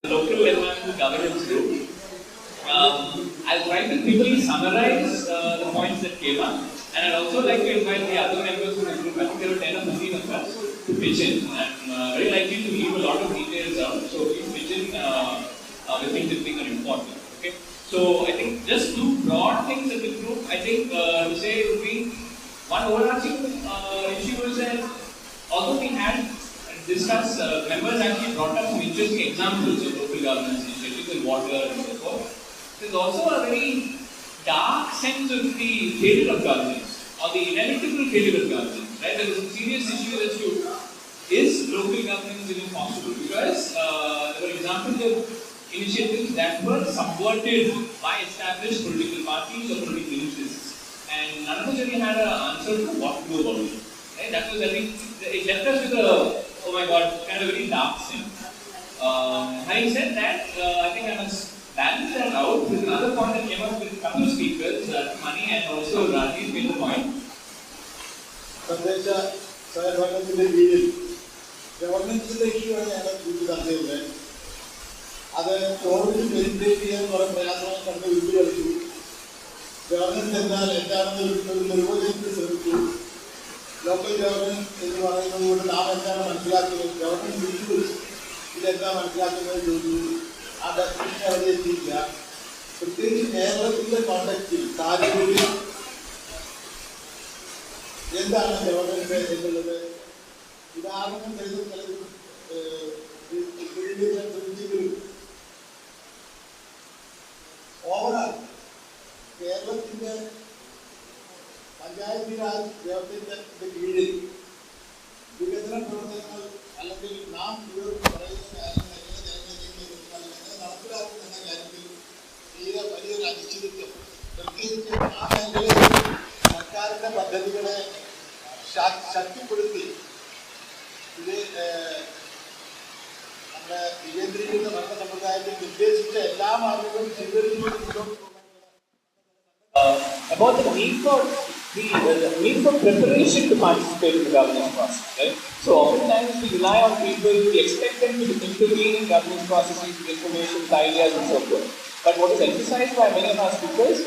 Local environmental governance group. I'll try to quickly summarize the points that came up, and I'd also like to invite the other members of the group. I think there were 10 or 15 of us to pitch in. I'm very likely to leave a lot of details out, so please pitch in the things that think are important. Okay. So I think just two broad things in the group. I think to say would be one overarching issue is that although we had discussed, members actually brought up some interesting examples of local governance initiatives in water and so forth. There's also a very dark sense of the failure of governance, or the inevitable failure of governance. Right? There is a serious issue as to is local governance even possible? Because there were examples of initiatives that were subverted by established political parties or political interests, and none of us really had an answer to what to do about it. Right? That was, I think, it left us with a oh my god, kind of very dark scene. Having said that, I think I must balance that out with another point that came up with a couple of speakers, Mani and also Rajiv made the point. Local government in the world, government issues, it has come and do other things. So, this is the context. Overall, Panchayati Raj വ്യവസ്ഥയുടെ കീഴിൽ വികസന പ്രവർത്തനങ്ങൾ അല്ലെങ്കിൽ നാം നടപ്പിലാക്കുന്ന കാര്യത്തിൽ തീരെ വലിയൊരു അനിശ്ചിതത്വം, പ്രത്യേകിച്ച് ആ മേഖലയിൽ സർക്കാരിൻ്റെ പദ്ധതികളെ ശക്തിപ്പെടുത്തി ഇത് നമ്മുടെ വികേന്ദ്രീകൃത ഭരണ സമ്പ്രദായത്തിൽ നിർദ്ദേശിച്ച എല്ലാ മാർഗങ്ങളും സ്വീകരിച്ചുകൊണ്ട് about the need for preparation to participate in the governance process, right? So oftentimes we rely on people, we expect them to intervene in governance processes with information, ideas and so forth. But what is emphasized by many of our speakers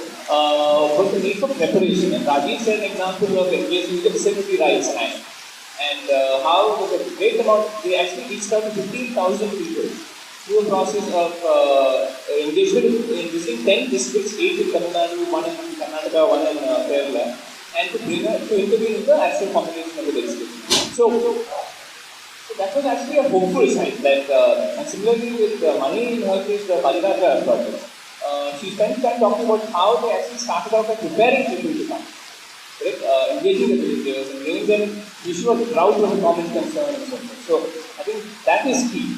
was the need for preparation. And Rajiv said an example of engaging the Disability Rights Act. And how with a great amount, they actually reached out to 15,000 people through a process of engagement in visiting 10 districts, 8 in Tamil Nadu, 1 in Karnataka, 1 in Kerala, and to intervene in the actual population of the district. So that was actually a hopeful sign that, and similarly with Mani in her case, the Baliraja project, she spent time talking about how they actually started out by preparing people to come. Right? Engaging the villagers and giving them issue of drought was a common concern and so forth. So I think that is key.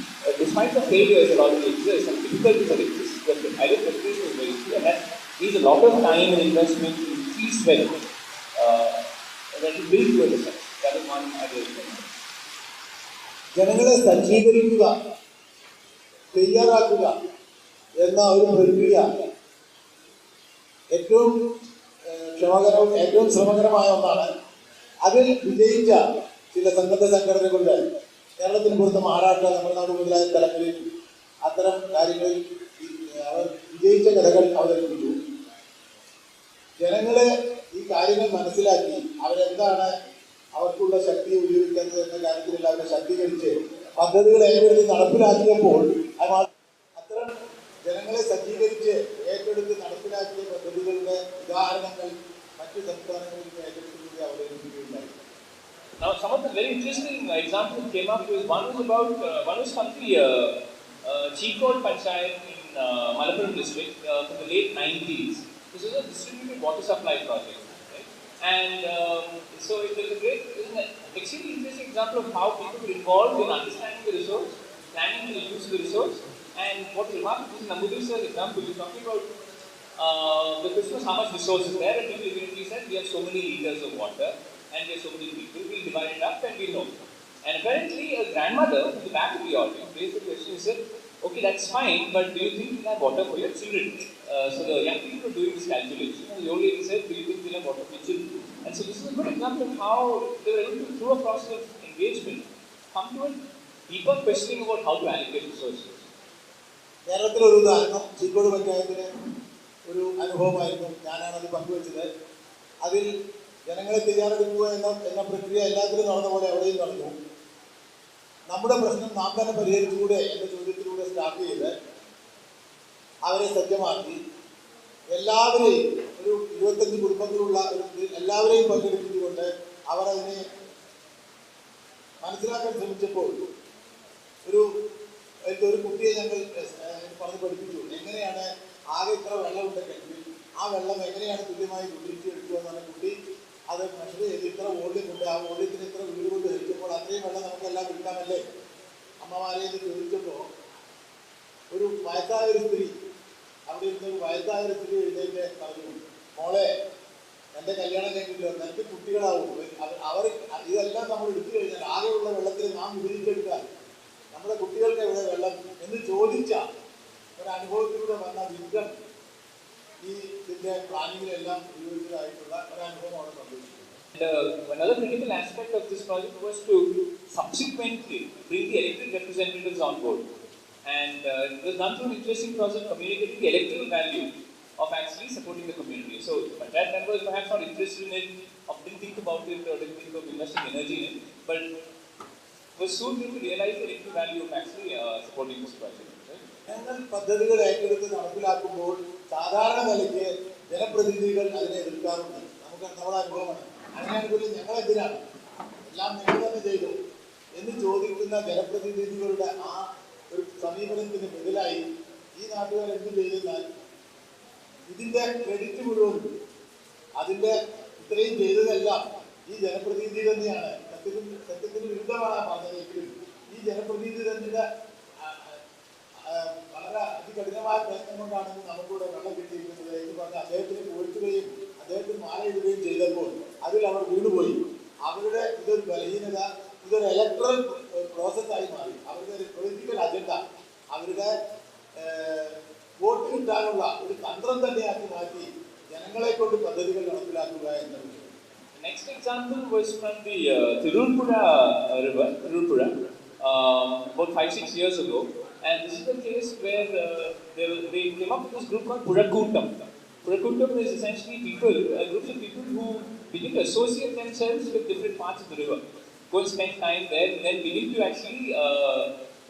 Despite the failures that already exist and difficulties that exist, the idea of preparation is very key, and that needs a lot of time and investment in key sweat that will build towards the success. That is one idea. ജനങ്ങളെ സജ്ജീകരിക്കുക, തയ്യാറാക്കുക എന്ന ഒരു പ്രക്രിയ ഏറ്റവും ശ്രമകരമായ ഒന്നാണ്. അതിൽ വിജയിച്ച ചില സന്നദ്ധ സംഘടനകളുടെ കേരളത്തിന് പുറത്ത് മഹാരാഷ്ട്ര, തമിഴ്നാട് മുതലായ സ്ഥലങ്ങളിൽ അത്തരം കാര്യങ്ങളിൽ അവർ വിജയിച്ച കഥകൾ അവതരിപ്പിച്ചു. ജനങ്ങളെ ഈ കാര്യങ്ങൾ മനസ്സിലാക്കി അവരെന്താണ് അവർക്കുള്ള ശക്തി ഉപയോഗിക്കുന്നത് എന്ന കാര്യത്തിൽ അവരെ ശക്തീകരിച്ച് പദ്ധതികൾ ഏറ്റെടുത്ത് നടപ്പിലാക്കിയപ്പോൾ അത്തരം ജനങ്ങളെ സജ്ജീകരിച്ച് ഏറ്റെടുത്ത് നടപ്പിലാക്കിയ പദ്ധതികളുടെ ഉദാഹരണങ്ങൾ മറ്റു സംസ്ഥാനങ്ങളിൽ ഏറ്റെടുത്തുകൂടി അവതരിപ്പിക്കുകയുണ്ടായി. Now, some of the very interesting examples came up with one was from the Chikod Panchayat in Malappuram district from the late 90s. This is a distributed water supply project, right? And so it was a great, extremely interesting example of how people were involved in understanding the resource, planning the use of the resource, and what is remarkable is Namboodir's example. We're talking about the question was how much resources there, and people immediately said we have so many liters of water. And there are so many people, we'll divide it up and we know. And apparently a grandmother in the back of the audience raised the question and said, okay, that's fine, but do you think you'll have water for your children? So the young people were doing this calculation, and the old lady said, do you think you'll have water for your children? And so this is a good example of how they were able to, through a process of engagement, come to a deeper questioning about how to allocate resources. കേരളത്തിലൊരു ഉദാഹരണം ചീക്കോട് പഞ്ചായത്തിലെ ഒരു അനുഭവമായിരുന്നു. ഞാനാണത് പങ്കുവച്ചത്. അതിൽ ജനങ്ങളെ തയ്യാറെടുക്കുക എന്ന പ്രക്രിയ എല്ലാത്തിലും നടന്ന പോലെ അവിടെയും നടന്നു. നമ്മുടെ പ്രശ്നം നാം തന്നെ പരിഹരിച്ചുകൂടെ എന്ന ചോദ്യത്തിലൂടെ സ്റ്റാർട്ട് ചെയ്ത് അവരെ സജ്ജമാക്കി എല്ലാവരെയും, ഒരു 25 കുടുംബങ്ങളുള്ള ഒരു എല്ലാവരെയും പങ്കെടുപ്പിച്ചുകൊണ്ട് അവർ അതിനെ മനസ്സിലാക്കാൻ ശ്രമിച്ചപ്പോൾ ഒരു കുട്ടിയെ ഞങ്ങൾ പറഞ്ഞ് പഠിപ്പിച്ചു. എങ്ങനെയാണ് ആകെ ഇത്ര വെള്ളമുണ്ടെങ്കിൽ ആ വെള്ളം എങ്ങനെയാണ് തുല്യമായി ഉപയോഗിച്ചെടുക്കുക എന്നാണ് കുട്ടി അത് മെഷർ ചെയ്ത് ഇത്ര വോള്യമുണ്ട്, ആ വോള്യത്തിന് ഇത്ര വീട് കൊണ്ട് ധരിച്ചപ്പോൾ അത്രയും വെള്ളം നമുക്കെല്ലാം എടുക്കാമല്ലേ അമ്മമാരെ എന്ന് ചോദിച്ചപ്പോൾ ഒരു വയസ്സായ ഒരു സ്ത്രീ, അവിടെ ഇരുന്നൊരു വയസ്സായ ഒരു സ്ത്രീ എഴുന്നേറ്റ് പറഞ്ഞു, മോളെ എൻ്റെ കല്യാണം കഴിഞ്ഞില്ലോ, നിനക്ക് കുട്ടികളാവും, അവർ ഇതെല്ലാം നമ്മൾ എടുത്തു കഴിഞ്ഞാൽ ആകെയുള്ള വെള്ളത്തിൽ നാം ഉപയോഗിച്ചെടുക്കാൻ നമ്മുടെ കുട്ടികൾക്ക് എവിടെ വെള്ളം എന്ന് ചോദിച്ച ഒരനുഭവത്തിലൂടെ വന്ന വിദ്യം ഈ ഇതിൻ്റെ പ്ലാനിങ്ങിലെല്ലാം ഉപയോഗിച്ചതായിട്ടുള്ള ഒരനുഭവം അവിടെ സംഭവിച്ചിട്ടുണ്ട്. Another critical aspect of this project was to subsequently bring the elected representatives on board. And it was done through an interesting process of communicating the electoral value of actually supporting the community. So, that members perhaps not interested in it, or didn't think about it, or didn't think of investing energy in it, but was soon able to realize the electoral value of actually supporting this project. ഞങ്ങൾ പദ്ധതികൾ ഏറ്റെടുത്ത് നടപ്പിലാക്കുമ്പോൾ സാധാരണ നിലയ്ക്ക് ജനപ്രതിനിധികൾ അതിനെ എതിർക്കാറുണ്ട്. നമ്മുടെ അനുഭവമാണ്. അങ്ങനെയാണെങ്കിൽ ഞങ്ങളെന്തിനാണ് എല്ലാം നിങ്ങൾ തന്നെ ചെയ്തു എന്ന് ചോദിക്കുന്ന ജനപ്രതിനിധികളുടെ ആ ഒരു സമീപനത്തിന് ബദലായി ഈ നാട്ടുകാർ എന്ത് ചെയ്തെന്നാൽ ഇതിൻ്റെ ക്രെഡിറ്റ് മുഴുവൻ അതിൻ്റെ ഇത്രയും ചെയ്തതെല്ലാം ഈ ജനപ്രതിനിധി തന്നെയാണ്. സത്യത്തിന് വിരുദ്ധമാണ് പറഞ്ഞതെങ്കിലും ഈ ജനപ്രതിനിധി തന്നെ വളരെ അതികഠിനമായ പ്രയത്നം കൊണ്ടാണ് നമുക്കിവിടെ വെള്ളം കിട്ടിയിരിക്കുന്നത് എന്ന് പറഞ്ഞ് അദ്ദേഹത്തിന് പോയിട്ടുകയും അദ്ദേഹത്തിന് മാലയിടുകയും ചെയ്തപ്പോൾ അതിൽ അവർ വീണുപോയി. അവരുടെ ഇതൊരു ബലഹീനത, ഇതൊരു ഇലക്ട്രൽ പ്രോസസ്സായി മാറി. അവരുടെ ഒരു പൊളിറ്റിക്കൽ അജണ്ട, അവരുടെ വോട്ട് കിട്ടാനുള്ള ഒരു തന്ത്രം തന്നെയാക്കി മാറ്റി ജനങ്ങളെ കൊണ്ട് പദ്ധതികൾ നടപ്പിലാക്കുക എന്നത്. Next example was from the Tirupura river, about 5-6 years ago. And this is the case where they came up with this group called Purakuntam. Purakuntam is essentially groups of people who begin to associate themselves with different parts of the river. Go and spend time there, and then begin to actually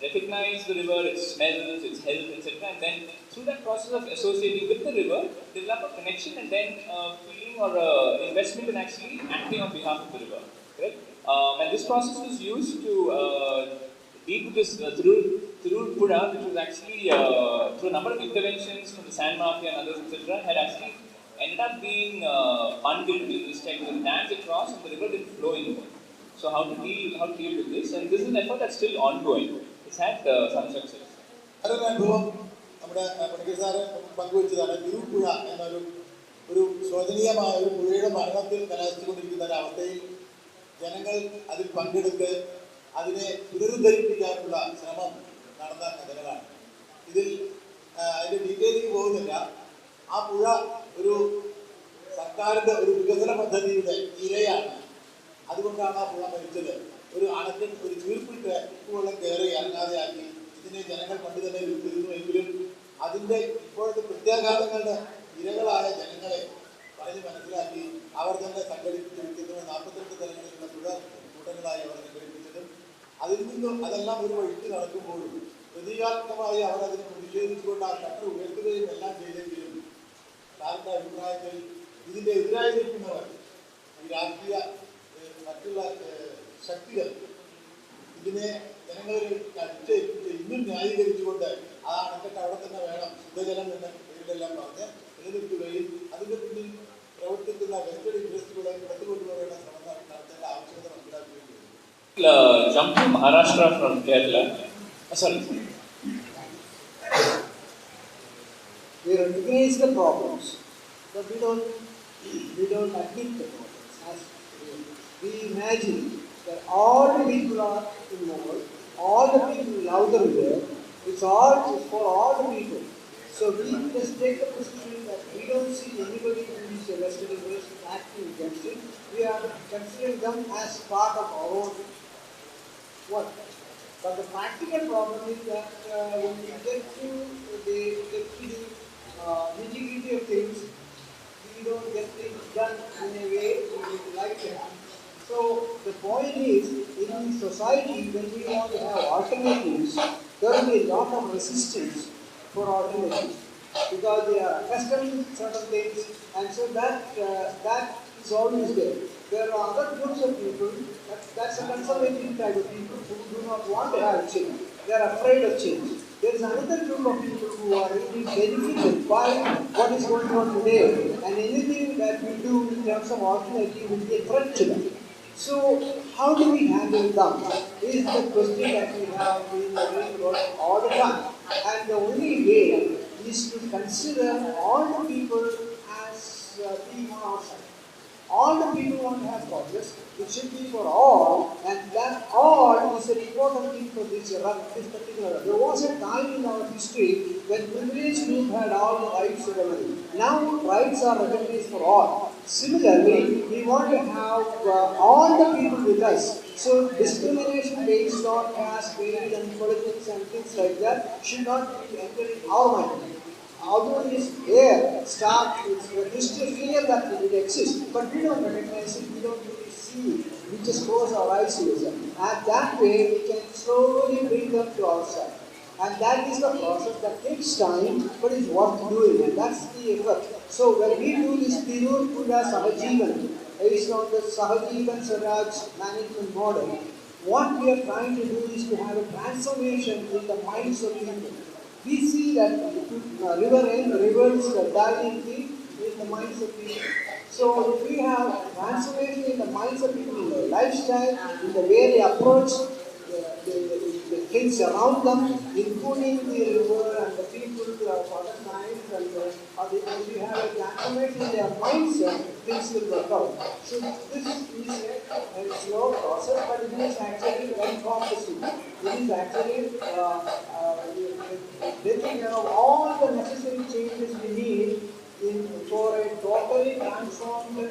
recognize the river, its smells, its health, etc. And then through that process of associating with the river, develop a connection and then feeling or investment in actually acting on behalf of the river. Correct? And this process was used to deal with this Tirupura, which was actually through a number of interventions from the sand mafia and others, etc., had actually ended up being bundled with this type of dams across, and the river didn't flow anymore. So how to deal with this? And this is an effort that's still ongoing. It's had some success. അതൊരു അനുഭവം നമ്മുടെ Panicker sir പങ്കുവച്ചതാണ്. തിരുപ്പുഴ ഒരു ശോചനീയമായ ഒരു പുഴയുടെ മരണത്തിൽ കലാശിച്ചുകൊണ്ടിരിക്കുന്ന ഒരവസ്ഥയിൽ ജനങ്ങൾ അതിൽ പങ്കെടുത്ത് അതിനെ പുനരുദ്ധരിപ്പിക്കാനുള്ള ശ്രമം നടന്ന കഥകളാണ്. അതിൻ്റെ ഡീറ്റെയിലേക്ക് പോകുന്നില്ല. ആ പുഴ ഒരു സർക്കാരിൻ്റെ ഒരു വികസന പദ്ധതിയുടെ ഇരയാണ്. അതുകൊണ്ടാണ് ആ പുഴ മരിച്ചത്. ഒരു അണക്കെട്ട്, ഒരു ചീർപ്പിട്ട് ഉപ്പുവെള്ളം കയറി ഇറങ്ങാതെയാക്കി ഇതിനെ ജനങ്ങൾ പണ്ട് തന്നെ വിരുന്നിരുന്നുവെങ്കിലും അതിൻ്റെ ഇപ്പോഴത്തെ പ്രത്യാഘാതങ്ങളുടെ ഇരകളായ ജനങ്ങളെ പറഞ്ഞ് മനസ്സിലാക്കി അവർ തന്നെ സംഘടിപ്പിച്ചിരിക്കുന്ന 42 തലങ്ങളിലുള്ള പുഴ കൂട്ടങ്ങളായി അവർ സംഘടിപ്പിച്ചതും അതിൽ നിന്നും അതെല്ലാം ഒരു വഴിക്ക് നടക്കുമ്പോഴും പ്രതീകാത്മകമായി അവർ അതിനെ പ്രതിഷേധിച്ചുകൊണ്ട് ആ ഷട്ടർ ഉയർത്തുകയും എല്ലാം ചെയ്തെങ്കിലും സാറിൻ്റെ അഭിപ്രായത്തിൽ ഇതിൻ്റെ എതിരായി നിൽക്കുന്നവർ, ഈ രാഷ്ട്രീയ മറ്റുള്ള ശക്തികൾ ഇതിനെ ജനങ്ങളിൽ അടിച്ചേൽപ്പിച്ച് ഇന്നും ന്യായീകരിച്ചുകൊണ്ട് ആ അണക്കെട്ട് അവിടെ തന്നെ വേണം, ശുദ്ധജലം എന്ന പേരിലെല്ലാം പറഞ്ഞ് നിലനിർത്തുകയും അതിൻ്റെ പിന്നിൽ പ്രവർത്തിക്കുന്ന വെസ്റ്റഡ് ഇൻഡസ്ട്രികളെ പുറത്തുകൊണ്ടുവരേണ്ട ശ്രമം നടത്തേണ്ട ആവശ്യകത മനസ്സിലാക്കുകയും ചെയ്തു. Jump to Maharashtra from Kerala. Sorry. We recognize the problems, but we don't admit the problems. As we imagine that all the people are involved, all the people love the river, it's for all the people. So we just take the position that we don't see anybody in these vested interests acting against it. We are considering them as part of our own work. But the practical problem is that when we get to the nitty-gritty of things, we don't get things done in a way we would like them. So the point is, in society, when we want to have alternatives, there will be a lot of resistance for alternatives because they are accustomed to certain things, and so that is always there. There are other groups of people, that's a conservative type of people who do not want to have change. They are afraid of change. There is another group of people who are really benefited by what is going on today, and anything that we do in terms of alternative will be a threat to them. So, how do we handle them? Is the question that we have been worrying about all the time. And the only way is to consider all the people as being on our side. All the people want to have progress. It should be for all, and that all is an important thing for this particular. There was a time in our history when privileged group had all the rights available. Now rights are recognized for all. Similarly, we want to have all the people with us. So discrimination based on caste, race, and politics and things like that should not be entered in our mind. Although it is there, it's registered here that it exists, but we don't recognize it, we don't really see it. We just close our eyes to it. And that way we can slowly bring them to our side. And that is the process that takes time, but is worth doing, and that's the effort. So when we do this Tirur Kuda Sahajivan, based on the Sahajivan Swaraj management model, what we are trying to do is to have a transformation in the minds of people. We see that rivers diving deep in the minds of people. So if we have transformation in the minds of people, in their lifestyle, in the way they approach the things around them, including the river and the people of other kinds, and if we have a transformation in their mindset, things will work out. So this is a slow process, but it is actually encompassing. It is actually taking care of all the necessary changes we need for a totally transformed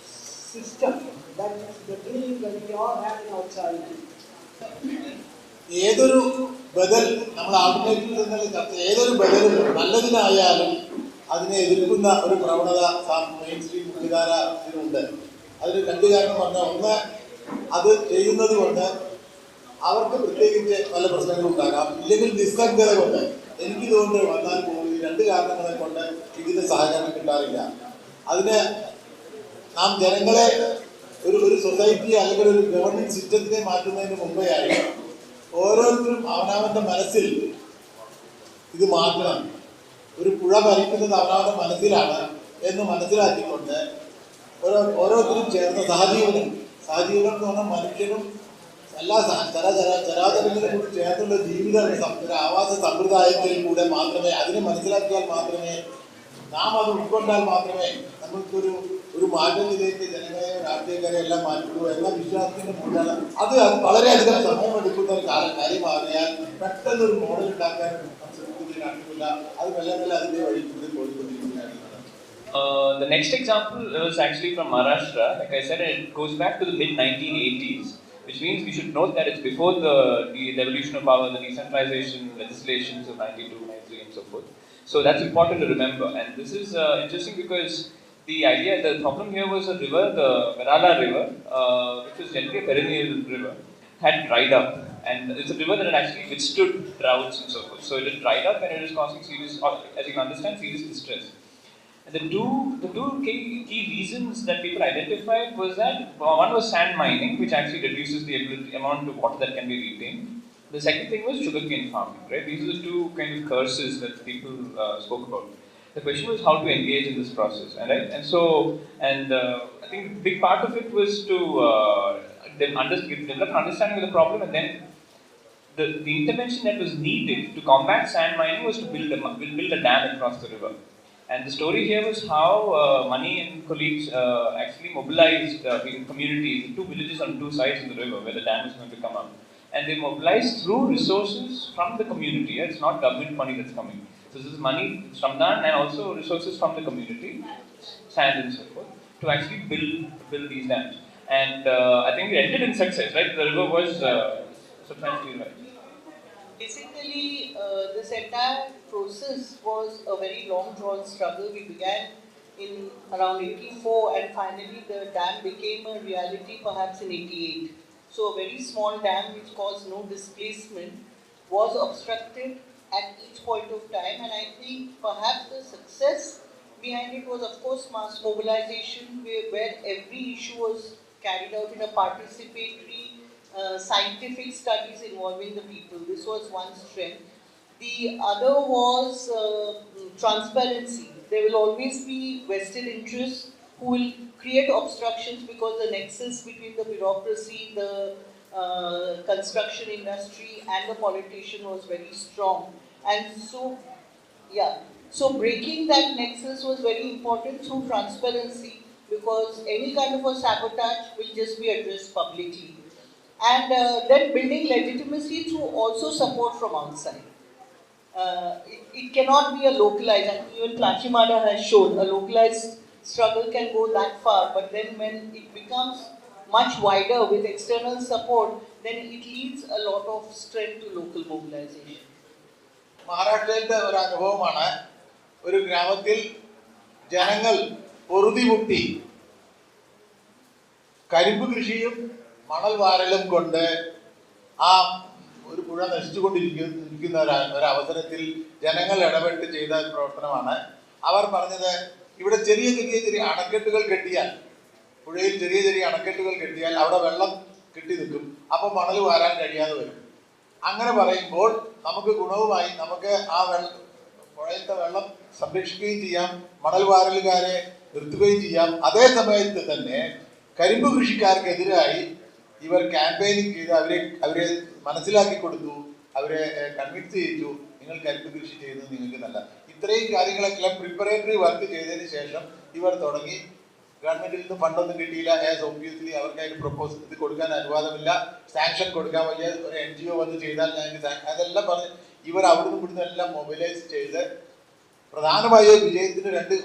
system. That is the dream that we all have in our childhood. ഏതൊരു ബദൽ നമ്മൾ alternative എന്നുള്ള ചർച്ച ഏതൊരു ബദലും നല്ലതിനായാലും അതിനെ എതിർക്കുന്ന ഒരു പ്രവണത മെയിൻ സ്ട്രീം മുഖ്യധാരത്തിനുണ്ട്. അതിന് രണ്ട് കാരണം പറഞ്ഞാൽ, ഒന്ന്, അത് ചെയ്യുന്നത് കൊണ്ട് അവർക്ക് പ്രത്യേകിച്ച് പല പ്രശ്നങ്ങളും ഉണ്ടാകാം, ഇല്ലെങ്കിൽ നിസ്സംഗത കൊണ്ട്. എനിക്കിതുകൊണ്ട് വന്നാൽ പോകും. ഈ രണ്ട് കാരണങ്ങളെ കൊണ്ട് ഇതിന് സഹകരണം കിട്ടാറില്ല. അതിന് നാം ജനങ്ങളെ ഒരു സൊസൈറ്റി അല്ലെങ്കിൽ ഒരു ഗവൺമെന്റ് സിസ്റ്റത്തിനെ മാറ്റുന്നതിന് മുമ്പെയായി ഓരോരുത്തരും അവനവൻ്റെ മനസ്സിൽ ഇത് മാറ്റണം. ഒരു പുഴ ഭരിക്കുന്നത് അവനവൻ്റെ മനസ്സിലാണ് എന്ന് മനസ്സിലാക്കിക്കൊണ്ട് ഓരോരുത്തരും ചേർന്ന സഹജീവനം എന്ന് പറഞ്ഞാൽ മനുഷ്യനും എല്ലാ ചരാചരങ്ങളും കൂടി ചേർന്നുള്ള ജീവിത ഒരു ആവാസ സമ്പ്രദായത്തിൽ കൂടെ മാത്രമേ, അതിനെ മനസ്സിലാക്കിയാൽ മാത്രമേ, നാം അത് ഉൾക്കൊണ്ടാൽ മാത്രമേ നമുക്കൊരു മാറ്റത്തിലേക്ക് ജനങ്ങളെ രാഷ്ട്രീയക്കാരെ എല്ലാം മാറ്റുള്ളൂ എന്ന വിശ്വാസത്തിന്റെ മുന്നിലാണ്. അത് വളരെയധികം സമയമെടുക്കുന്ന ഒരു കാര്യമാകയാൽ പെട്ടെന്നൊരു മോഡൽ ഉണ്ടാക്കാൻ ശ്രമിക്കുന്നില്ല. അത് മെല്ലെ അതിന്റെ വഴി കൂടി പോയിക്കൊണ്ടിരിക്കുകയാണ്. The next example was actually from Maharashtra. Like I said, it goes back to the mid-1980s, which means we should note that it's before the devolution of power, the decentralization legislations of 92, 93 and so forth. So that's important to remember. And this is interesting because the problem here was a river, the Verala river, which was generally a perennial river, had dried up. And it's a river that had actually withstood droughts and so forth. So it had dried up and it was causing serious, as you can understand, serious distress. And the two key reasons that people identified was that one was sand mining, which actually reduces the amount of water that can be retained. The second thing was sugarcane farming, right? These are the two kind of curses that people spoke about. The question was how to engage in this process, right? And so, I think a big part of it was to develop an understanding of the problem, and then the intervention that was needed to combat sand mining was to build a dam across the river. And the story here was how Mani and colleagues actually mobilized communities, two villages on two sides of the river where the dam is going to come up. And they mobilized through resources from the community. It's not government money that's coming. So this is money, Shramdan, and also resources from the community, sand and so forth, to actually build these dams. And I think it ended in success, right? The river was substantially right. Basically, this entire process was a very long drawn struggle. We began in around 84 and finally the dam became a reality perhaps in 88. So a very small dam which caused no displacement was obstructed at each point of time, and I think perhaps the success behind it was of course mass mobilization where every issue was carried out in a participatory scientific studies involving the people. This was one strength. The other was transparency. There will always be vested interests who will create obstructions because the nexus between the bureaucracy, the construction industry and the politician was very strong. And so, yeah, so breaking that nexus was very important through transparency because any kind of a sabotage will just be addressed publicly. And then building legitimacy through also support from outside. It cannot be a localized, and even Plachimada has shown, a localized struggle can go that far, but then when it becomes much wider with external support, then it leads a lot of strength to local mobilization. മഹാരാഷ്ട്രയിലത്തെ ഒരു അനുഭവമാണ്. ഒരു ഗ്രാമത്തിൽ ജനങ്ങൾ പൊറുതിമുട്ടി കരിമ്പ് കൃഷിയും മണൽ വാരലും കൊണ്ട് ആ ഒരു പുഴ നശിച്ചുകൊണ്ടിരിക്കുന്ന ഒരവസരത്തിൽ ജനങ്ങൾ ഇടപെട്ട് ചെയ്ത പ്രവർത്തനമാണ്. അവർ പറഞ്ഞത് ഇവിടെ ചെറിയ ചെറിയ ചെറിയ അണക്കെട്ടുകൾ കെട്ടിയാൽ, പുഴയിൽ ചെറിയ ചെറിയ അണക്കെട്ടുകൾ കെട്ടിയാൽ അവിടെ വെള്ളം കെട്ടി നിൽക്കും, അപ്പോൾ മണൽ വാരാൻ കഴിയാതെ വരും. അങ്ങനെ പറയുമ്പോൾ നമുക്ക് ഗുണവുമായി നമുക്ക് ആ പുഴയിലത്തെ വെള്ളം സംരക്ഷിക്കുകയും ചെയ്യാം, മണൽ വാരലുകാരെ നിർത്തുകയും ചെയ്യാം. അതേ സമയത്ത് തന്നെ കരിമ്പ് കൃഷിക്കാർക്കെതിരായി ഇവർ ക്യാമ്പയിനിങ് ചെയ്ത് അവരെ മനസ്സിലാക്കി കൊടുത്തു, അവരെ കൺവിൻസ് ചെയ്യിച്ചു, നിങ്ങൾ കരിമ്പ് കൃഷി ചെയ്യുന്നത് നിങ്ങൾക്ക് നല്ല. ഇത്രയും കാര്യങ്ങളെല്ലാം പ്രിപ്പറേറ്ററി വർക്ക് ചെയ്തതിന് ശേഷം ഇവർ തുടങ്ങി. ഗവൺമെന്റിൽ നിന്ന് ഫണ്ടൊന്നും കിട്ടിയില്ല. ആസ് ഒബ്വിയസ്ലി അവർക്ക് അതിന് പ്രപ്പോസൽ ഇത് കൊടുക്കാൻ അനുവാദമില്ല, സാങ്ഷൻ കൊടുക്കാൻ വയ്യ, ഒരു NGO വന്ന് ചെയ്താൽ ഞങ്ങൾക്ക് അതെല്ലാം പറഞ്ഞ് ഇവർ അവിടുന്ന് ഇവിടുന്ന് എല്ലാം മൊബിലൈസ് ചെയ്ത് പ്രധാനമായ വിജയത്തിന് രണ്ട്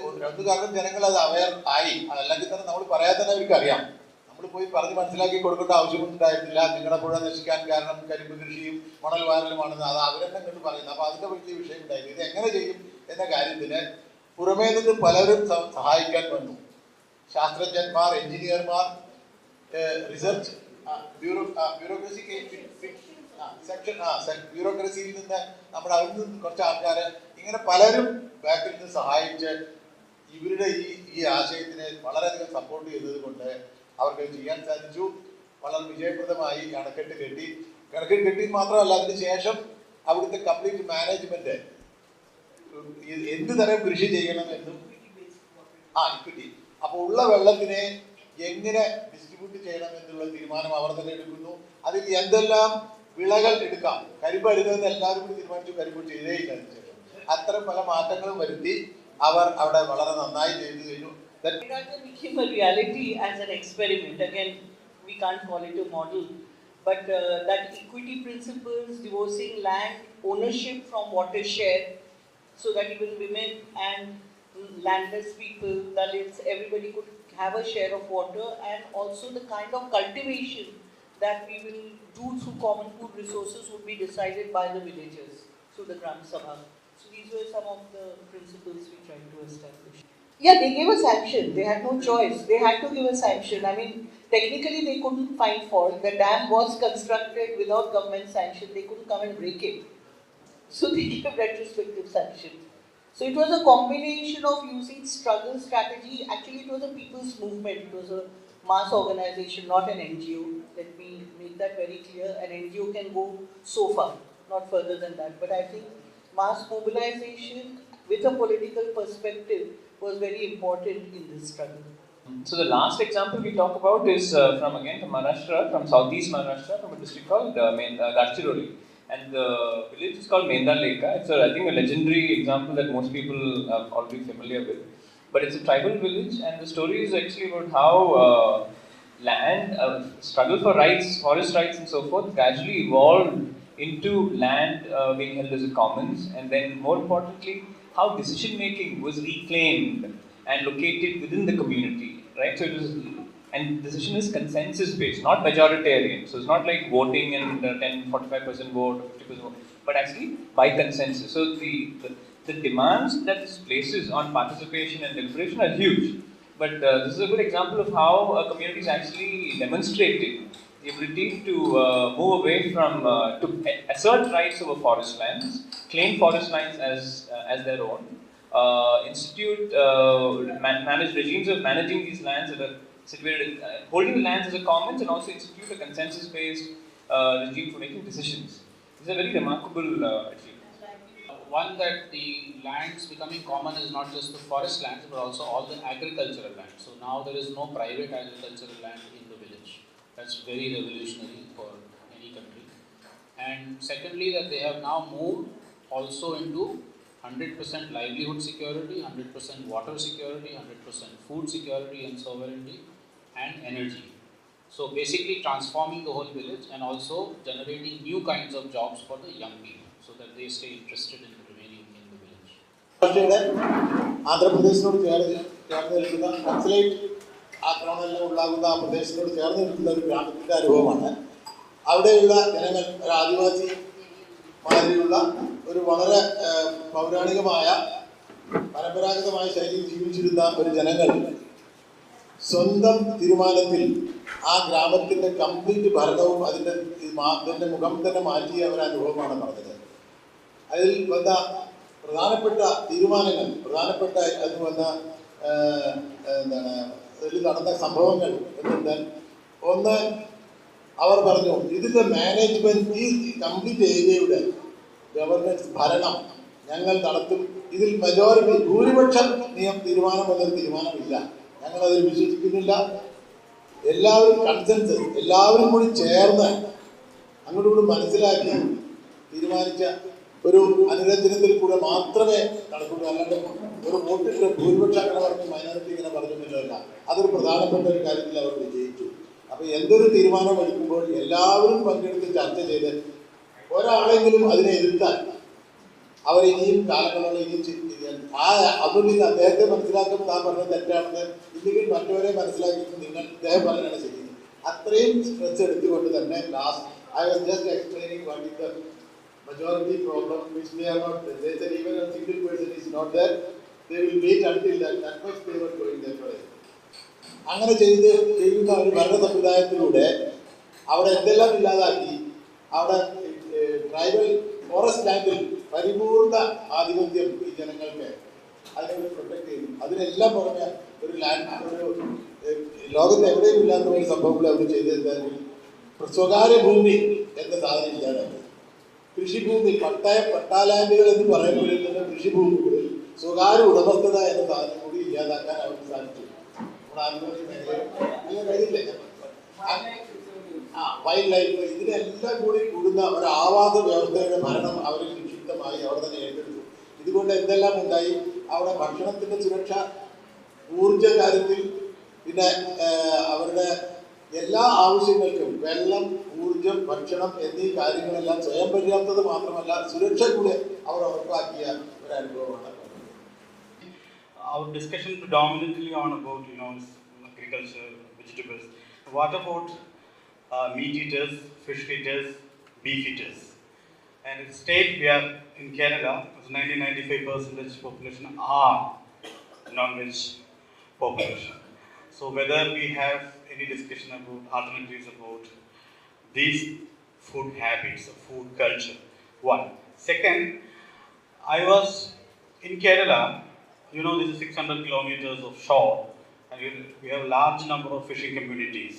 കാരണം ജനങ്ങൾ അത് അവയർ ആയി. അതല്ലെങ്കിൽ തന്നെ നമ്മൾ പറയാതെ തന്നെ അവർക്ക് അറിയാം. നമ്മൾ പോയി പറഞ്ഞ് മനസ്സിലാക്കി കൊടുക്കേണ്ട ആവശ്യമൊന്നും ഉണ്ടായിരുന്നില്ല. നിങ്ങളുടെ പുഴ നശിക്കാൻ കാരണം കരിമ്പ് കൃഷിയും മണൽ വാരലുമാണെന്ന് അത് അവരെന്നെ കണ്ട് പറയുന്നത്. അപ്പോൾ അതിൻ്റെ വലിയ വിഷയം ഉണ്ടായിരുന്നു. ഇത് എങ്ങനെ ചെയ്യും എന്ന കാര്യത്തിന് പുറമേ നിന്ന് പലരും സഹായിക്കാൻ വന്നു. ശാസ്ത്രജ്ഞന്മാർ, എഞ്ചിനീയർമാർ, റിസർച്ച് ബ്യൂറോക്രസിയിൽ നിന്ന് നമ്മുടെ അവിടെ നിന്ന് കുറച്ച് ആൾക്കാർ, ഇങ്ങനെ പലരും ബാക്കിൽ നിന്ന് സഹായിച്ച് ഇവരുടെ ഈ ആശയത്തിനെ വളരെയധികം സപ്പോർട്ട് ചെയ്തത് കൊണ്ട് അവർക്ക് ചെയ്യാൻ സാധിച്ചു. വളരെ വിജയപ്രദമായി അണക്കെട്ട് കെട്ടി മാത്രമല്ല, അതിന് ശേഷം അവിടുത്തെ കംപ്ലീറ്റ് മാനേജ്മെന്റ് എന്ത് തരം കൃഷി ചെയ്യണമെന്നും ഇക്വിറ്റി, അപ്പോൾ ഉള്ള വെള്ളത്തിനെ എങ്ങനെ ഡിസ്ട്രിബ്യൂട്ട് ചെയ്യണം എന്നുള്ള തീരുമാനം അവർ തന്നെ എടുക്കുന്നു. അതിൽ എന്തെല്ലാം വിളകൾ എടുക്കാം, കരിമ്പ് എടുക്കുന്നത് എല്ലാവരും കൂടി തീരുമാനിച്ചു. കരിമ്പ് ചെയ്തേയില്ല. അതിനുശേഷം അത്തരം പല മാറ്റങ്ങളും വരുത്തി അവർ അവിടെ വളരെ നന്നായി ചെയ്തു കഴിഞ്ഞു. That became a reality as an experiment. Again, we can't call it a model, but that equity principles, divorcing land ownership from water share, so that even women and landless people, Dalits, everybody could have a share of water, and also the kind of cultivation that we will do through common food resources would be decided by the villagers through the Gram Sabha. So these were some of the principles we tried to establish. Yeah, they gave a sanction. They had no choice. They had to give a sanction. I mean, technically they couldn't find fault. The dam was constructed without government sanction. They couldn't come and break it. So they gave retrospective sanction. So it was a combination of using struggle strategy. Actually, it was a people's movement. It was a mass organization, not an NGO. Let me make that very clear. An NGO can go so far, not further than that. But I think mass mobilization with a political perspective was very important in this struggle. So the last example we talk about is from Maharashtra, from southeast Maharashtra, from a district called Gadchiroli. And the village is called Mendaleka. It's I think a legendary example that most people are already familiar with. But it's a tribal village, and the story is actually about how land, struggle for rights, forest rights and so forth, gradually evolved into land being held as a commons, and then more importantly, how decision making was reclaimed and located within the community, right? So it was and decision is consensus based, not majoritarian. So it's not like voting and 45% vote or 50% vote, but actually by consensus. So the demands that this places on participation and deliberation are huge. But this is a good example of how a community is actually demonstrating the ability to move away from to assert rights over forest lands, claim forest lands as their own, institute manage regimes of managing these lands that are situated, holding the lands as a commons, and also institute a consensus-based regime for making decisions. This is a very remarkable achievement. One, that the lands becoming common is not just the forest lands but also all the agricultural lands. So now there is no private agricultural land in the village. That's very revolutionary for any country. And secondly, that they have now moved also into 100% livelihood security, 100% water security, 100% food security and sovereignty, and energy. So basically transforming the whole village and also generating new kinds of jobs for the young people so that they stay interested in remaining in the village. ആന്ധ്രാപ്രദേശിനോട് ചേർന്ന് നിൽക്കുന്ന നക്സലൈറ്റ് ആക്രമണമെല്ലാം ഉണ്ടാകുന്ന ആ പ്രദേശത്തോട് ചേർന്ന് നിൽക്കുന്ന ഒരു ഗ്രാമത്തിൻ്റെ അനുഭവമാണ്. അവിടെയുള്ള ജനങ്ങൾ ഒരു ആദിവാസിമാരിലുള്ള ഒരു വളരെ പൗരാണികമായ പരമ്പരാഗതമായ ശൈലിയിൽ ജീവിച്ചിരുന്ന ഒരു ജനങ്ങൾ സ്വന്തം തീരുമാനത്തിൽ ആ ഗ്രാമത്തിൻ്റെ കംപ്ലീറ്റ് ഭരണവും അതിൻ്റെ മുഖം തന്നെ മാറ്റിയ ഒരു അനുഭവമാണ് പറഞ്ഞത്. അതിൽ വന്ന പ്രധാനപ്പെട്ട തീരുമാനങ്ങൾ, പ്രധാനപ്പെട്ട അത് വന്ന അതിൽ നടന്ന സംഭവങ്ങൾ എന്തെന്നാൽ, ഒന്ന്, അവർ പറഞ്ഞു ഇതിൻ്റെ മാനേജ്മെൻറ്റ്, ഈ കംപ്ലീറ്റ് ഏരിയയുടെ ഗവർണൻസ് ഭരണം ഞങ്ങൾ നടത്തും. ഇതിൽ മെജോറിറ്റി ഭൂരിപക്ഷം തീരുമാനം എന്നൊരു തീരുമാനമില്ല, ഞങ്ങളതിൽ വിശ്വസിക്കുന്നില്ല. എല്ലാവരും കൺസെൻസസ്, എല്ലാവരും കൂടി ചേർന്ന് അങ്ങോട്ടും കൂടി മനസ്സിലാക്കി തീരുമാനിച്ച ഒരു അനുരഞ്ജനത്തിൽ കൂടെ മാത്രമേ നടക്കുള്ളൂ. അല്ലാണ്ട് ഒരു വോട്ടിൻ്റെ ഭൂരിപക്ഷം അങ്ങനെ പറഞ്ഞു, മൈനോറിറ്റി ഇങ്ങനെ പറഞ്ഞിട്ടില്ല. അതൊരു പ്രധാനപ്പെട്ട ഒരു കാര്യത്തിൽ അവർ വിജയിച്ചു. അപ്പോൾ എന്തൊരു തീരുമാനം എടുക്കുമ്പോൾ എല്ലാവരും പങ്കെടുത്ത് ചർച്ച ചെയ്ത് ഒരാളെങ്കിലും അതിനെ എതിർത്താൽ അവരിനിയും കാലങ്ങളോളം ഇനിയും ചിന്തിക്കാൻ അതുകൊണ്ട് അദ്ദേഹത്തെ മനസ്സിലാക്കുമ്പോൾ താൻ പറഞ്ഞത് തെറ്റാണെന്ന്, ഇല്ലെങ്കിൽ മറ്റവരെ മനസ്സിലാക്കിയിട്ട് നിങ്ങൾ ഇദ്ദേഹം പറഞ്ഞാണ് ശരി. അത്രയും സ്ട്രെസ് എടുത്തുകൊണ്ട് തന്നെ last I was just explaining what is the majority problem which they are not there. They said even a single person is not there, they will wait until that much they were going there for it. അങ്ങനെ ചെയ്യുന്ന ഒരു ഭരണ സമുദായത്തിലൂടെ അവിടെ എന്തെല്ലാം ഇല്ലാതാക്കി, അവിടെ tribal forest ലാൻഡിൽ പരിപൂർണ ആധിപത്യം ഈ ജനങ്ങൾക്ക് അതിനെ പ്രൊട്ടക്ട് ചെയ്തു. അതിനെല്ലാം പുറമെ ഒരു ലാൻഡ്, ഒരു ലോകത്ത് എവിടെയും ഇല്ലാത്ത ഒരു സംഭവങ്ങൾ അവർ ചെയ്തെന്തായാലും സ്വകാര്യ ഭൂമി എന്ന സാധനം ഇല്ലാതാക്കി. കൃഷിഭൂമി, പട്ടാലാൻഡുകൾ എന്ന് പറയപ്പെടുന്ന കൃഷിഭൂമികളിൽ സ്വകാര്യ ഉടമസ്ഥത എന്ന സാധനം കൂടി ഇല്ലാതാക്കാൻ അവർക്ക് സാധിച്ചു. നമ്മുടെ ആദിവാസി മേഖലയിൽ കഴിയില്ലേ, വൈൽഡ് ലൈഫ്, ഇതിനെല്ലാം കൂടി കൂടുന്ന ഒരു ആവാസ വ്യവസ്ഥയുടെ ഭരണം അവർ നിക്ഷിപ്തമായി അവിടെ തന്നെ ഏറ്റെടുത്തു. ഇതുകൊണ്ട് എന്തെല്ലാം ഉണ്ടായി, അവിടെ ഭക്ഷണത്തിൻ്റെ സുരക്ഷ, ഊർജ കാര്യത്തിൽ, പിന്നെ അവരുടെ എല്ലാ ആവശ്യങ്ങൾക്കും വെള്ളം, ഊർജം, ഭക്ഷണം എന്നീ കാര്യങ്ങളെല്ലാം സ്വയം പര്യാപ്തത മാത്രമല്ല സുരക്ഷ കൂടെ അവർ ഉറപ്പാക്കിയ ഒരു അനുഭവമാണ്. Our discussion predominantly on about agriculture, vegetables. What about meat eaters, fish eaters, beef eaters? And in state we are in Kerala, 95% population are non-veg population. So whether we have any discussion about alternatives about these food habits, food culture, one. Second, I was in Kerala, this is 600 kilometers of shore, and we have a large number of fishing communities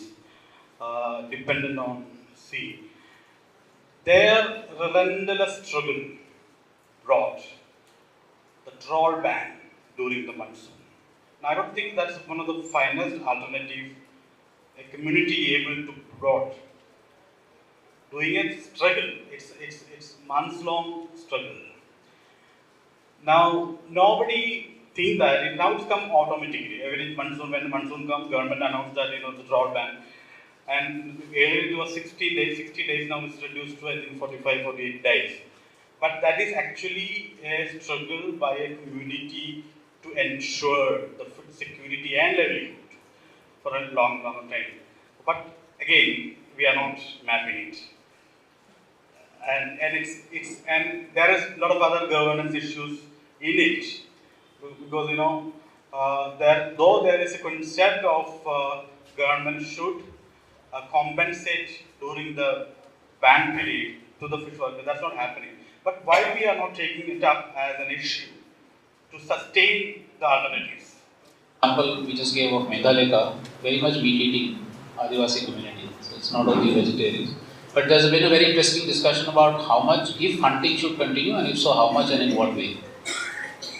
dependent on sea. Their relentless struggle brought the trawl ban during the monsoon. Now, I don't think that's one of the finest alternatives a community able to brought. Doing a struggle, it's months-long struggle. Now, nobody think that now it's come automatically. Every monsoon, when the monsoon comes, government announced that the drought ban, and earlier it was 60 days. Now it's reduced to I think 45-48 days. But that is actually a struggle by a community to ensure the food security and livelihood. for a long time. But again, we are not mapping it. And there is a lot of other governance issues in it, because though there is a concept of government should compensate during the ban period to the fish worker. That's not happening. But why we are not taking it up as an issue to sustain the alternatives? Example we just gave of Meghalaya, very much meat eating Adivasi community. So it's not only vegetarians. But there's been a very interesting discussion about how much, if hunting should continue, and if so, how much and in what way.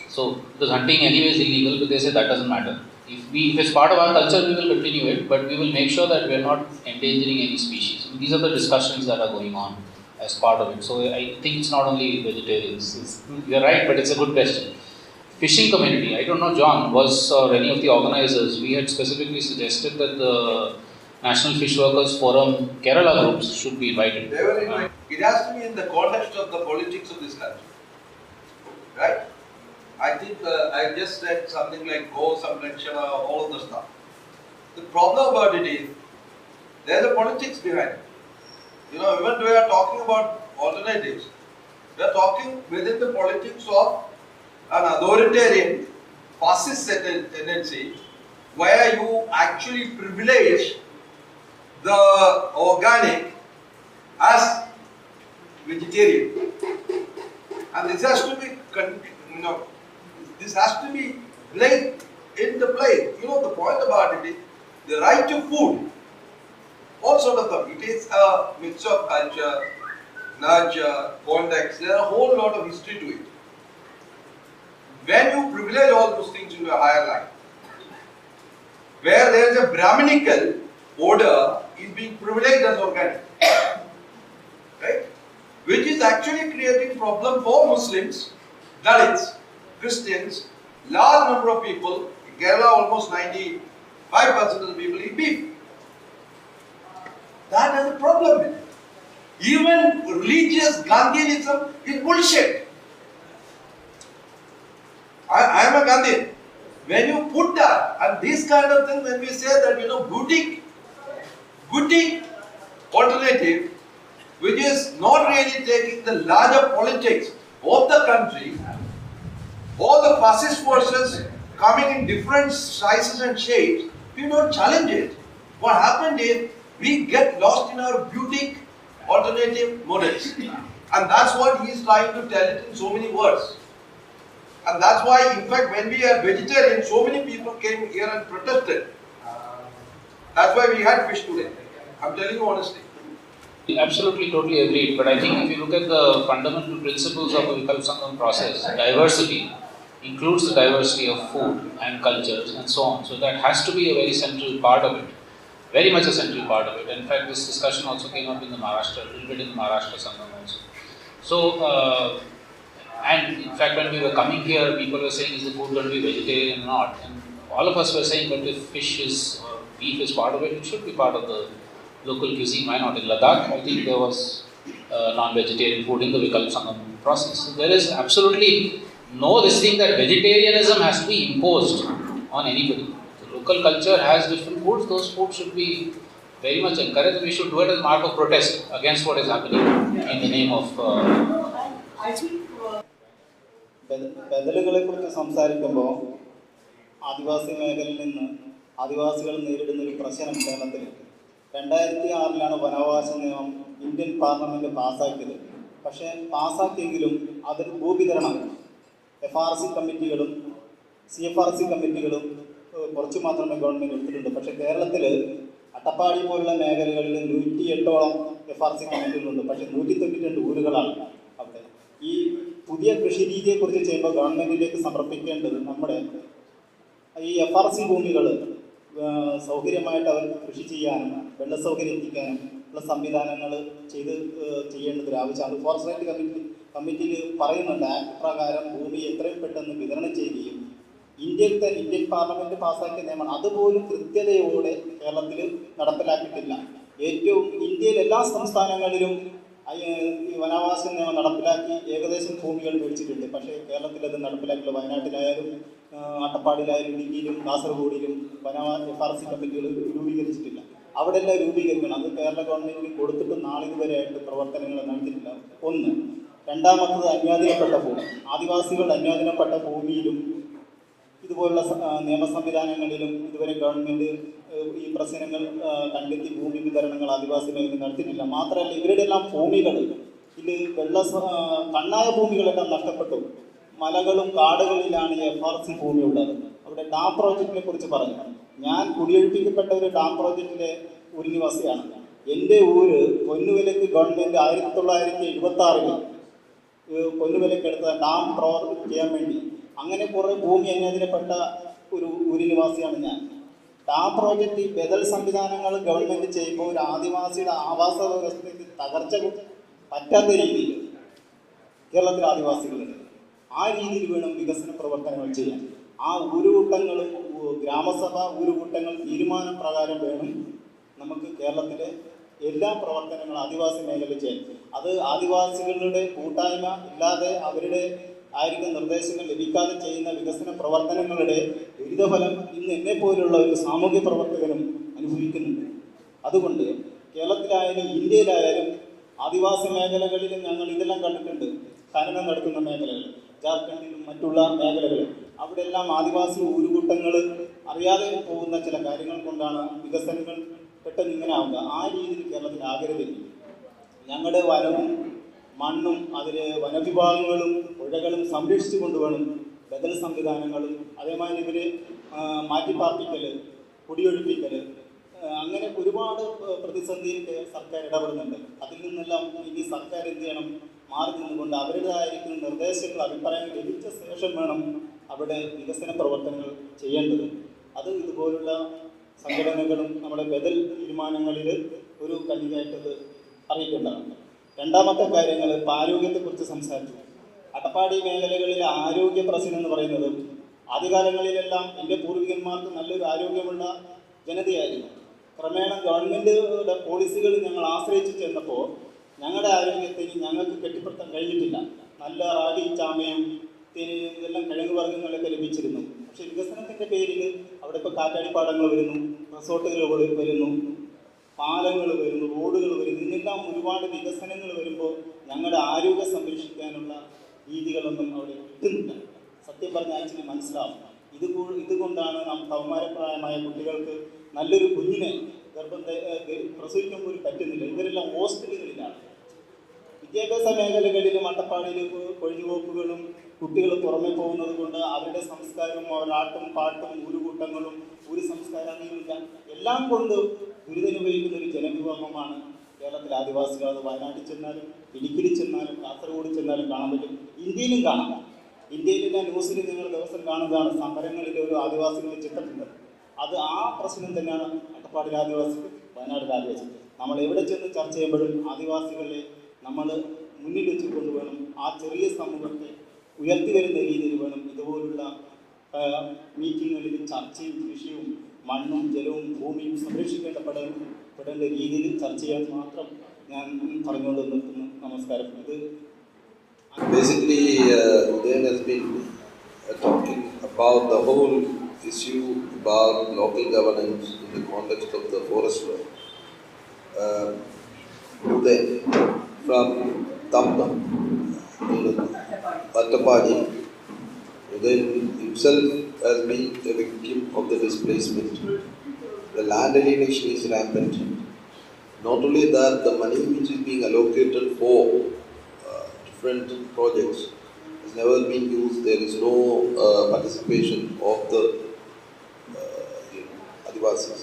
So, because hunting anyway is illegal, but they say that doesn't matter. If it's part of our culture, we will continue it, but we will make sure that we are not endangering any species. So these are the discussions that are going on as part of it. So I think it's not only vegetarians. You're right, but it's a good question. Fishing community, I don't know, John, or any of the organizers, we had specifically suggested that the National Fish Workers Forum Kerala groups should be invited. They were invited. It has to be in the context of the politics of this country. Right? I think I just said something like go, samrakshana, all of the stuff. The problem about it is, there's a politics behind it. Even we are talking about alternatives, we are talking within the politics of an authoritarian, fascist tendency, where you actually privilege the organic as vegetarian. And this has to be, this has to be laid into play. The point about it is the right to food, all sort of stuff. It is a mix of culture, nurture, context. There are a whole lot of history to it. When you privilege all those things into a higher line, where there is a Brahminical order is being privileged as organic, right? Which is actually creating problem for Muslims, Dalits, Christians, large number of people. In Kerala, almost 95% of the people eat beef. That is a problem with it. Even religious Gandhianism is bullshit. I am a Gandhian. When you put that, and this kind of thing, when we say that, boutique alternative, which is not really taking the larger politics of the country, all the fascist forces coming in different sizes and shapes, we don't challenge it. What happened is, we get lost in our boutique alternative models. And that's what he is trying to tell it in so many words. And that's why, in fact, when we are vegetarian, so many people came here and protested. That's why we had fish today. I'm telling you honestly. Absolutely, totally agreed. But I think if you look at the fundamental principles of the Vikalp Sangam process, diversity includes the diversity of food and cultures and so on. So that has to be a very central part of it. Very much a central part of it. In fact, this discussion also came up in the Maharashtra, a little bit in the Maharashtra Sangam also. So, and in fact, when we were coming here, people were saying, is the food going to be vegetarian or not? And all of us were saying that if fish is, or beef is part of it, it should be part of the local cuisine. Why not? In Ladakh, I think there was non-vegetarian food in the Vikalp Sangam process. So there is absolutely no this thing that vegetarianism has to be imposed on anybody. The local culture has different foods. Those foods should be very much encouraged. We should do it as a mark of protest against what is happening in the name of. I think. ബദലുകളെ കുറിച്ച് സംസാരിക്കുമ്പോൾ ആദിവാസി മേഖലയിൽ നിന്ന് ആദിവാസികൾ നേരിടുന്നൊരു പ്രശ്നം കേരളത്തിൽ 2006 വനാവകാശ നിയമം Indian parliament പാസ്സാക്കിയത്. പക്ഷേ പാസ്സാക്കിയെങ്കിലും അതിൽ ഭൂവിതരണം FRC കമ്മിറ്റികളും CFRC കമ്മിറ്റികളും കുറച്ച് മാത്രമേ ഗവൺമെൻറ് എടുത്തിട്ടുണ്ട്. പക്ഷേ കേരളത്തിൽ അട്ടപ്പാടി പോലുള്ള മേഖലകളിൽ 108ഓളം FRC കമ്മിറ്റികളുണ്ട്. പക്ഷേ 192 ഊരുകളാണ് അവിടെ. ഈ പുതിയ കൃഷി രീതിയെക്കുറിച്ച് ചെയ്യുമ്പോൾ ഗവൺമെൻറ്റിലേക്ക് സമർപ്പിക്കേണ്ടത് നമ്മുടെ ഈ FRC ഭൂമികൾ സൗകര്യമായിട്ട് അവർക്ക് കൃഷി ചെയ്യാനും വെള്ള സൗകര്യം എത്തിക്കാനും ഉള്ള സംവിധാനങ്ങൾ ചെയ്യേണ്ടതൊരു ആവശ്യമാണ്. ഫോറസ്റ്റ് റൈറ്റ് കമ്മിറ്റിയിൽ പറയുന്നുണ്ട്, ആക്ട് പ്രകാരം ഭൂമി എത്രയും പെട്ടെന്ന് വിതരണം ചെയ്യുകയും ഇന്ത്യൻ പാർലമെൻറ്റ് പാസ്സാക്കിയ നിയമമാണ്. അതുപോലും കൃത്യതയോടെ കേരളത്തിൽ നടപ്പിലാക്കിയിട്ടില്ല. ഇന്ത്യയിലെ എല്ലാ സംസ്ഥാനങ്ങളിലും ഈ വനാവകാശ നിയമം നടപ്പിലാക്കി ഏകദേശം ഭൂമികൾ മേടിച്ചിട്ടുണ്ട്. പക്ഷേ കേരളത്തിൽ അത് നടപ്പിലാക്കില്ല. വയനാട്ടിലായാലും അട്ടപ്പാടിയിലായാലും ഇടുക്കിയിലും കാസർഗോഡിലും FRC കമ്മിറ്റികൾ രൂപീകരിച്ചിട്ടില്ല. അവിടെ എല്ലാം രൂപീകരിക്കണം. അത് കേരള ഗവൺമെൻറ്റിന് കൊടുത്തിട്ട് നാളിതുവരെയായിട്ട് പ്രവർത്തനങ്ങൾ നടത്തിയിട്ടില്ല. ഒന്ന്. രണ്ടാമത്തത് അന്യാധീനപ്പെട്ട ഭൂമി. ആദിവാസികളുടെ അന്യാധീനപ്പെട്ട ഭൂമിയിലും ഇതുപോലുള്ള നിയമ സംവിധാനങ്ങളിലും ഇതുവരെ ഗവൺമെൻറ് ഈ പ്രശ്നങ്ങൾ കണ്ടെത്തി ഭൂമി വിതരണങ്ങൾ ആദിവാസി മേഖലയിൽ നടത്തിയിട്ടില്ല. മാത്രമല്ല ഇവരുടെ എല്ലാം ഭൂമികൾ ഇത് കണ്ണായ ഭൂമികളെല്ലാം നഷ്ടപ്പെട്ടു. മലകളും കാടുകളിലാണ് FRC ഭൂമി ഉള്ളത്. അവിടെ ഡാം പ്രോജക്റ്റിനെ കുറിച്ച് പറഞ്ഞു. ഞാൻ കുടിയൊഴിപ്പിക്കപ്പെട്ട ഒരു ഡാം പ്രോജക്റ്റിലെ ഒരു നിവാസിയാണ്. എൻ്റെ ഊര് പൊന്നുവിലക്ക് ഗവൺമെൻറ് 1976 പൊന്നുവിലക്കെടുത്ത ഡാം പ്രോജക്റ്റ് ചെയ്യാൻ വേണ്ടി അങ്ങനെ കുറേ ഭൂമി അന്യാധീനപ്പെട്ട ഒരു ഊര് നിവാസിയാണ് ഞാൻ. ഡാം പ്രോജക്റ്റ് ഈ ബദൽ സംവിധാനങ്ങൾ ഗവൺമെൻറ് ചെയ്യുമ്പോൾ ഒരു ആദിവാസിയുടെ ആവാസ വ്യവസ്ഥയ്ക്ക് തകർച്ച പറ്റാത്ത രീതിയിൽ കേരളത്തിലെ ആദിവാസികളുണ്ട്. ആ രീതിയിൽ വേണം വികസന പ്രവർത്തനങ്ങൾ ചെയ്യാൻ. ആ ഊരുകൂട്ടങ്ങളും ഗ്രാമസഭ ഊരുകൂട്ടങ്ങൾ തീരുമാന പ്രകാരം വേണം നമുക്ക് കേരളത്തിലെ എല്ലാ പ്രവർത്തനങ്ങളും ആദിവാസി മേഖലയിൽ ചെയ്യാൻ. അത് ആദിവാസികളുടെ കൂട്ടായ്മ ഇല്ലാതെ അവരുടെ ആയിരിക്കും നിർദ്ദേശങ്ങൾ ലഭിക്കാതെ ചെയ്യുന്ന വികസന പ്രവർത്തനങ്ങളുടെ ദുരിതഫലം ഇന്ന് എന്നെപ്പോലുള്ള ഒരു സാമൂഹ്യ പ്രവർത്തകനും അനുഭവിക്കുന്നുണ്ട്. അതുകൊണ്ട് കേരളത്തിലായാലും ഇന്ത്യയിലായാലും ആദിവാസി മേഖലകളിലും ഞങ്ങൾ ഇതെല്ലാം കണ്ടിട്ടുണ്ട്. ഖനനം നടത്തുന്ന മേഖലകൾ ജാർഖണ്ഡിലും മറ്റുള്ള മേഖലകൾ അവിടെ എല്ലാം ആദിവാസി ഊരുകൂട്ടങ്ങൾ അറിയാതെ പോകുന്ന ചില കാര്യങ്ങൾ കൊണ്ടാണ് വികസനങ്ങൾ പെട്ടെന്ന് ഇങ്ങനെ ആവുക. ആ രീതിയിൽ കേരളത്തിൽ ആകരുതില്ല. ഞങ്ങളുടെ വനവും മണ്ണും അതിൽ വനവിഭാഗങ്ങളും പുഴകളും സംരക്ഷിച്ചു കൊണ്ടുവേണം ബദൽ സംവിധാനങ്ങളും അതേമാതിരി ഇവർ മാറ്റിപ്പാർപ്പിക്കൽ, കുടിയൊഴിപ്പിക്കൽ, അങ്ങനെ ഒരുപാട് പ്രതിസന്ധിയിൽ സർക്കാർ ഇടപെടുന്നുണ്ട്. അതിൽ നിന്നെല്ലാം ഇനി സർക്കാർ എന്ത് ചെയ്യണം, മാറി നിന്നുകൊണ്ട് അവരുടേതായിരിക്കുന്ന നിർദ്ദേശങ്ങൾ അഭിപ്രായങ്ങൾ ലഭിച്ച ശേഷം വേണം അവിടെ വികസന പ്രവർത്തനങ്ങൾ ചെയ്യേണ്ടത്. അത് ഇതുപോലുള്ള സംഘടനകളും നമ്മുടെ ബദൽ തീരുമാനങ്ങളിൽ ഒരു കണ്ണിയായിട്ടത് അറിയിക്കേണ്ടതാണ്. രണ്ടാമത്തെ കാര്യങ്ങൾ ഇപ്പോൾ ആരോഗ്യത്തെക്കുറിച്ച് സംസാരിച്ചു. അട്ടപ്പാടി മേഖലകളിലെ ആരോഗ്യ പ്രശ്നം എന്ന് പറയുന്നത് ആദ്യകാലങ്ങളിലെല്ലാം എൻ്റെ പൂർവികന്മാർക്ക് നല്ലൊരു ആരോഗ്യമുള്ള ജനതയായിരുന്നു. ക്രമേണ ഗവൺമെൻറ്റുടെ പോളിസികൾ ഞങ്ങൾ ആശ്രയിച്ച് ചെന്നപ്പോൾ ഞങ്ങളുടെ ആരോഗ്യത്തിന് ഞങ്ങൾക്ക് കെട്ടിപ്പടുത്താൻ കഴിഞ്ഞിട്ടില്ല. നല്ല റാഗി, ചാമയും ഇതെല്ലാം കിഴങ്ങ് വർഗ്ഗങ്ങളൊക്കെ ലഭിച്ചിരുന്നു. പക്ഷേ വികസനത്തിൻ്റെ പേരിൽ അവിടെ ഇപ്പോൾ കാറ്റാടിപ്പാടങ്ങൾ വരുന്നു, റിസോർട്ടുകൾ വരുന്നു, പാലങ്ങൾ വരുന്നു, റോഡുകൾ വരുന്നു. ഇതിനെല്ലാം ഒരുപാട് വികസനങ്ങൾ വരുമ്പോൾ ഞങ്ങളുടെ ആരോഗ്യം സംരക്ഷിക്കാനുള്ള രീതികളൊന്നും അവിടെ കിട്ടുന്നില്ല. സത്യം പറഞ്ഞാൽ ആക്ച്വലി മനസ്സിലാവും. ഇതുകൊണ്ടാണ് കൗമാരപ്രായമായ കുട്ടികൾക്ക് നല്ലൊരു കുഞ്ഞിനെ പ്രസവിക്കാൻ പോലും പറ്റുന്നില്ല. ഇവരെല്ലാം ഹോസ്റ്റലുകളിലാണ്. വിദ്യാഭ്യാസ മേഖലകളിലും അട്ടപ്പാടിയിലും കൊഴിഞ്ഞുപോക്കുകളും കുട്ടികൾ പുറമെ പോകുന്നത് കൊണ്ട് അവരുടെ സംസ്കാരവും അവരാട്ടും പാട്ടും ഊരുകൂട്ടങ്ങളും ഒരു സംസ്കാരം അങ്ങനെയില്ല. എല്ലാം കൊണ്ട് ദുരിതമനുഭവിക്കുന്ന ഒരു ജനവിഭാഗമാണ് കേരളത്തിലെ ആദിവാസികൾ. അത് വയനാട്ടിൽ ചെന്നാലും ഇടുക്കിയിൽ ചെന്നാലും കാസർഗോഡ് ചെന്നാലും കാണാൻ പറ്റും. ഇന്ത്യയിലും കാണാം. ഇന്ത്യയിലെ ന്യൂസിൽ നിങ്ങൾ ദിവസം കാണുന്നതാണ് സമരങ്ങളിൽ ഒരു ആദിവാസികളെ ചിത്രമുണ്ട്. അത് ആ പ്രശ്നം തന്നെയാണ് അട്ടപ്പാടിയിലെ ആദിവാസികൾ, വയനാട്ടിലെ ആദിവാസികൾ. നമ്മൾ എവിടെ ചെന്ന് ചർച്ച ചെയ്യുമ്പോഴും ആദിവാസികളെ നമ്മൾ മുന്നിൽ വെച്ച് കൊണ്ടുവേണം. ആ ചെറിയ സമൂഹത്തെ ഉയർത്തി വരുന്ന രീതിയിൽ വേണം ഇതുപോലുള്ള മീറ്റിങ്ങുകളിൽ ചർച്ചയും വിഷയവും മണ്ണും ജലവും ഭൂമിയും സംരക്ഷിക്കപ്പെടേണ്ട രീതിയിൽ ചർച്ച ചെയ്യാൻ മാത്രം ഞാൻ പറഞ്ഞുകൊണ്ട് നിർത്തുന്നു. നമസ്കാരം. ഇത് basically Udayan has been talking about the whole issue about local governance in the context of the forest law. Udayan from Tamtam, Attapadi, Udayan himself has been a victim of the displacement. The land alienation is rampant. Not only that, the money which is being allocated for different projects has never been used. There is no participation of the Adivasis.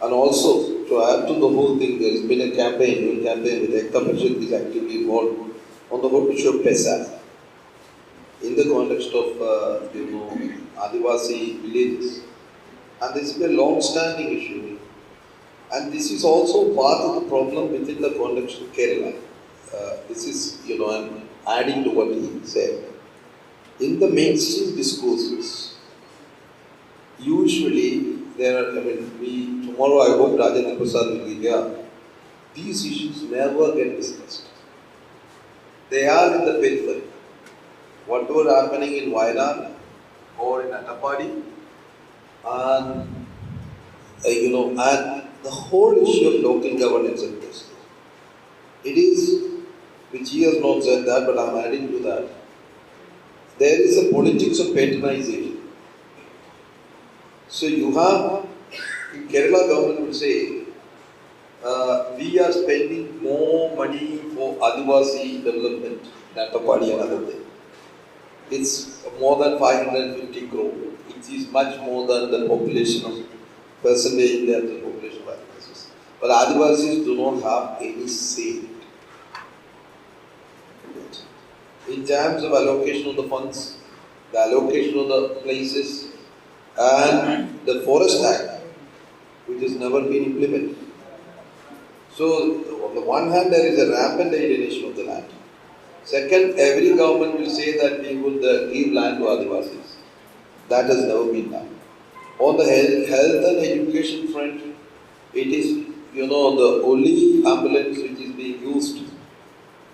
And also, to add to the whole thing, there has been a campaign with Vikalp is actively involved on the whole issue of PESA in the context of Adivasi villages. And this is a long-standing issue. And this is also part of the problem within the context of Kerala. This is, I'm adding to what he said. In the mainstream discourses, usually there are, tomorrow I hope Rajendra Prasad will be here. These issues never get discussed. They are in the periphery. Whatever happening in Wayanad, or in Attapadi, and and the whole issue of local governance in this. It is, which he has not said that, but I am adding to that. There is a politics of patronization. So you have, in Kerala government will say, we are spending more money for Adivasi development than Attapadi and other thing. It's more than 550 crore. It is much more than the population of percentage in the population of Adivasis. But Adivasis do not have any say. In terms of allocation of the funds, the allocation of the places, and the Forest Act, which has never been implemented. So, on the one hand, there is a rampant alienation of the land. Second, every government will say that we would give land to Adivasis. That has never been done. On the health and education front, it is, the only ambulance which is being used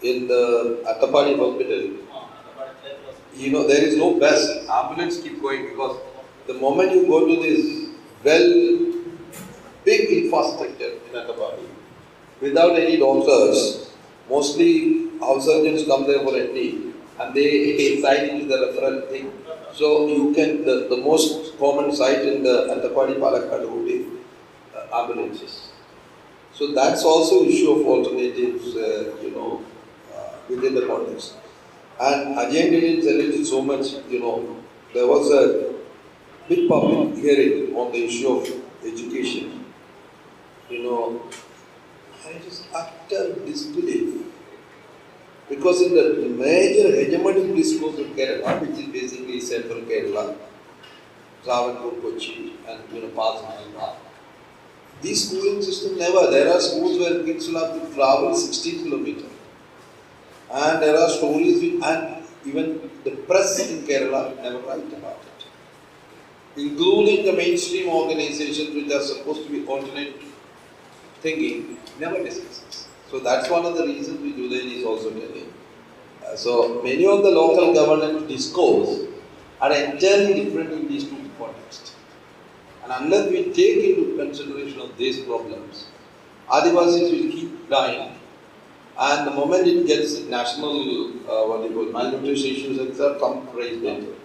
in the Attapadi hospital. There is no bus. Ambulance keep going because the moment you go to this big infrastructure in Attapadi, without any doctors, mostly house surgeons come there for NT and they sign into the referral thing. So you can, the most common site in the Attapadi Palakkad would be ambulances. So that's also issue of alternatives, within the context. And Ajay didn't tell it so much, there was a big public hearing on the issue of education. I just utter disbelief. Because in the major hegemonic discourse of Kerala, which is basically central Kerala, Travancore, Kochi, and parts of Andhra, this schooling system never. There are schools where kids will have to travel 60 kilometers. And there are stories, and even the press in Kerala never write about it. Including the mainstream organizations which are supposed to be alternate thinking, never discusses. So that's one of the reasons which Udayan is also telling. So many of the local government discourse are entirely different in these two contexts. And unless we take into consideration of these problems, Adivasis will keep dying. And the moment it gets national, malnutrition issues, etc., come raised it.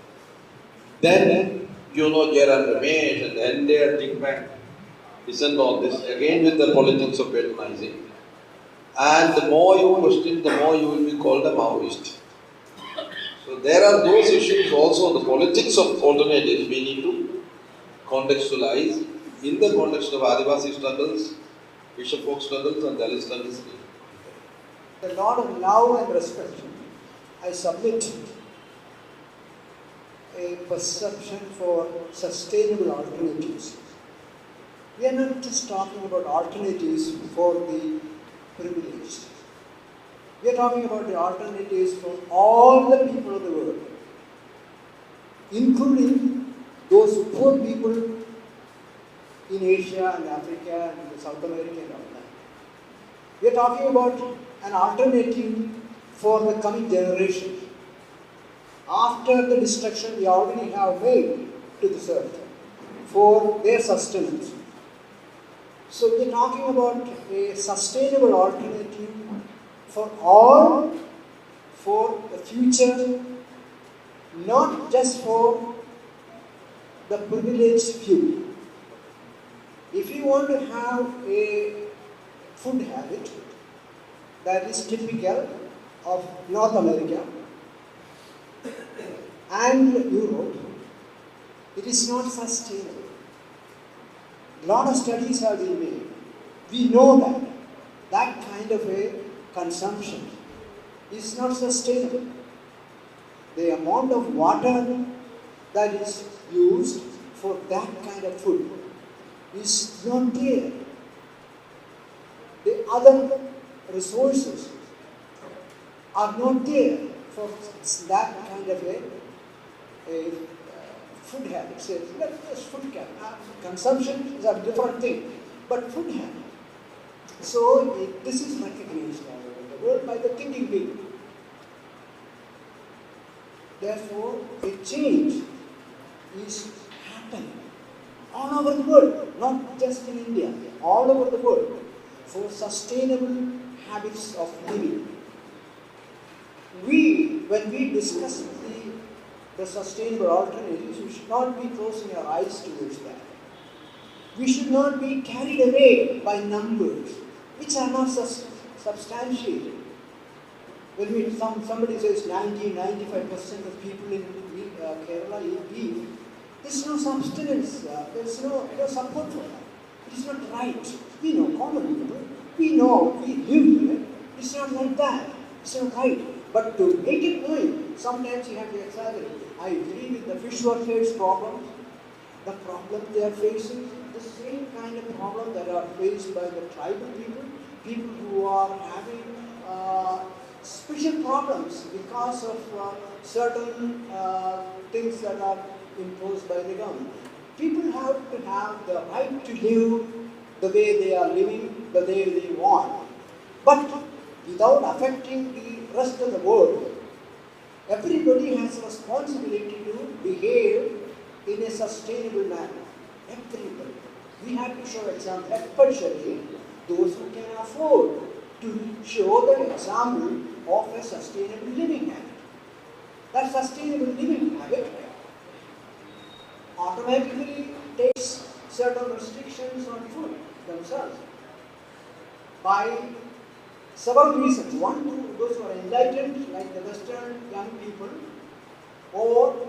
Then, Jaran Ramesh and then their think tank isn't all this, again with the politics of patronizing. And the more you question, the more you will be called a Maoist. So there are those issues also, the politics of alternatives we need to contextualize in the context of Adivasi struggles, Bishop folk struggles and Dalit struggles. A lot of love and respect, I submit a perception for sustainable alternatives. We are not just talking about alternatives for the privileged. We are talking about the alternatives for all the people of the world, including those poor people in Asia and Africa and South America and all that. We are talking about an alternative for the coming generation after the destruction we already have made to this earth for their sustenance. So we are talking about a sustainable alternative for all, for the future, not just for the privileged few. If you want to have a food habit that is typical of North America and Europe, it is not sustainable. A lot of studies have been made. We know that that kind of a consumption is not sustainable. The amount of water that is used for that kind of food is not there. The other resources are not there for that kind of a food habit. So just food habit. Consumption is a different thing, but food habit. So this is recognized all over the world by the thinking people. Therefore, a change is happening all over the world, not just in India, all over the world, for sustainable habits of living. When we discuss the sustainable alternatives, we should not be closing our eyes towards that. We should not be carried away by numbers which are not substantiated. When somebody says 95% of people in Kerala eat beef, there's no substance, there's no support for that. It is not right. We know common people, we know, we live here. It's not like that. It's not right. But to make it known, sometimes you have to exaggerate. I agree with the fish workers' problems, the problem they are facing, the same kind of problem that are faced by the tribal people who are having special problems because of certain things that are imposed by the government. People have to have the right to live the way they are living, the way they want, but without affecting the rest of the world. Everybody has a responsibility to behave in a sustainable manner. Everybody. We have to show example, especially those who can afford to show the example of a sustainable living habit. That sustainable living habit automatically takes certain restrictions on food themselves by several reasons. One, those who are enlightened, like the Western young people, or